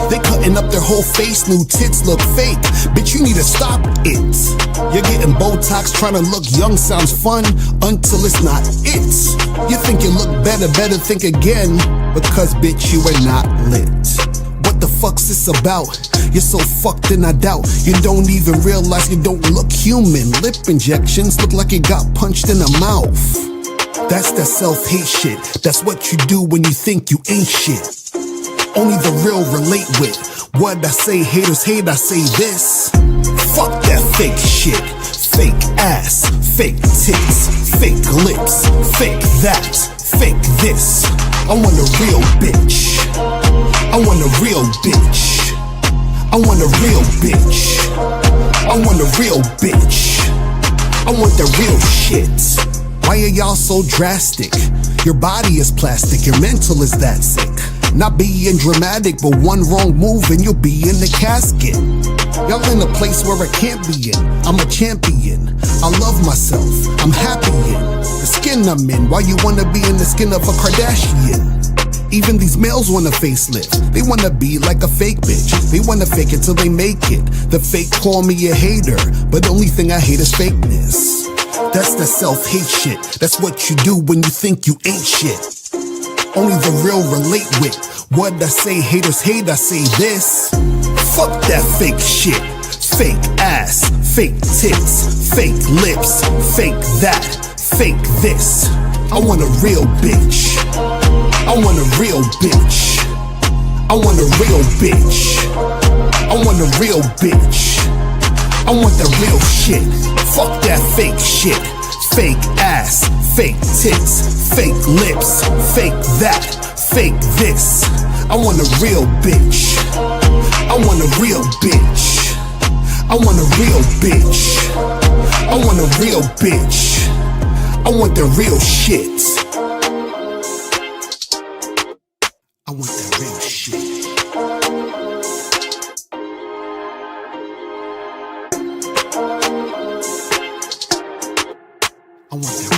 They cutting up their whole face, new tits look fake. Bitch, you need to stop it. You're getting Botox, trying to look young sounds fun until it's not it. You think you look better think again, because bitch, you are not lit. What the fuck's this about? You're so fucked and I doubt you don't even realize you don't look human. Lip injections look like you got punched in the mouth. That's that self-hate shit. That's what you do when you think you ain't shit. Only the real relate with what I say. Haters hate, I say this. Fuck that fake shit. Fake ass, fake tits, fake lips, fake that, fake this. I want a real bitch. I want a real bitch. I want a real bitch. I want a real bitch. I want the real shit. Why are y'all so drastic? Your body is plastic, your mental is that sick. Not being dramatic, but one wrong move and you'll be in the casket. Y'all in a place where I can't be in. I'm a champion. I love myself. I'm happy in the skin I'm in. Why you wanna be in the skin of a Kardashian? Even these males want a facelift. They wanna be like a fake bitch. They wanna fake it till they make it. The fake call me a hater, but the only thing I hate is fakeness. That's the self-hate shit. That's what you do when you think you ain't shit. Only the real relate with what I say. Haters hate, I say this. Fuck that fake shit. Fake ass, fake tits, fake lips, fake that, fake this. I want a real bitch. I want a real bitch. I want a real bitch. I want a real bitch. I want the real shit. Fuck that fake shit. Fake ass, fake tits, fake lips, fake that, fake this. I want a real bitch. I want a real bitch. I want a real bitch. I want a real bitch. I want the real shit. I want that real shit. I want that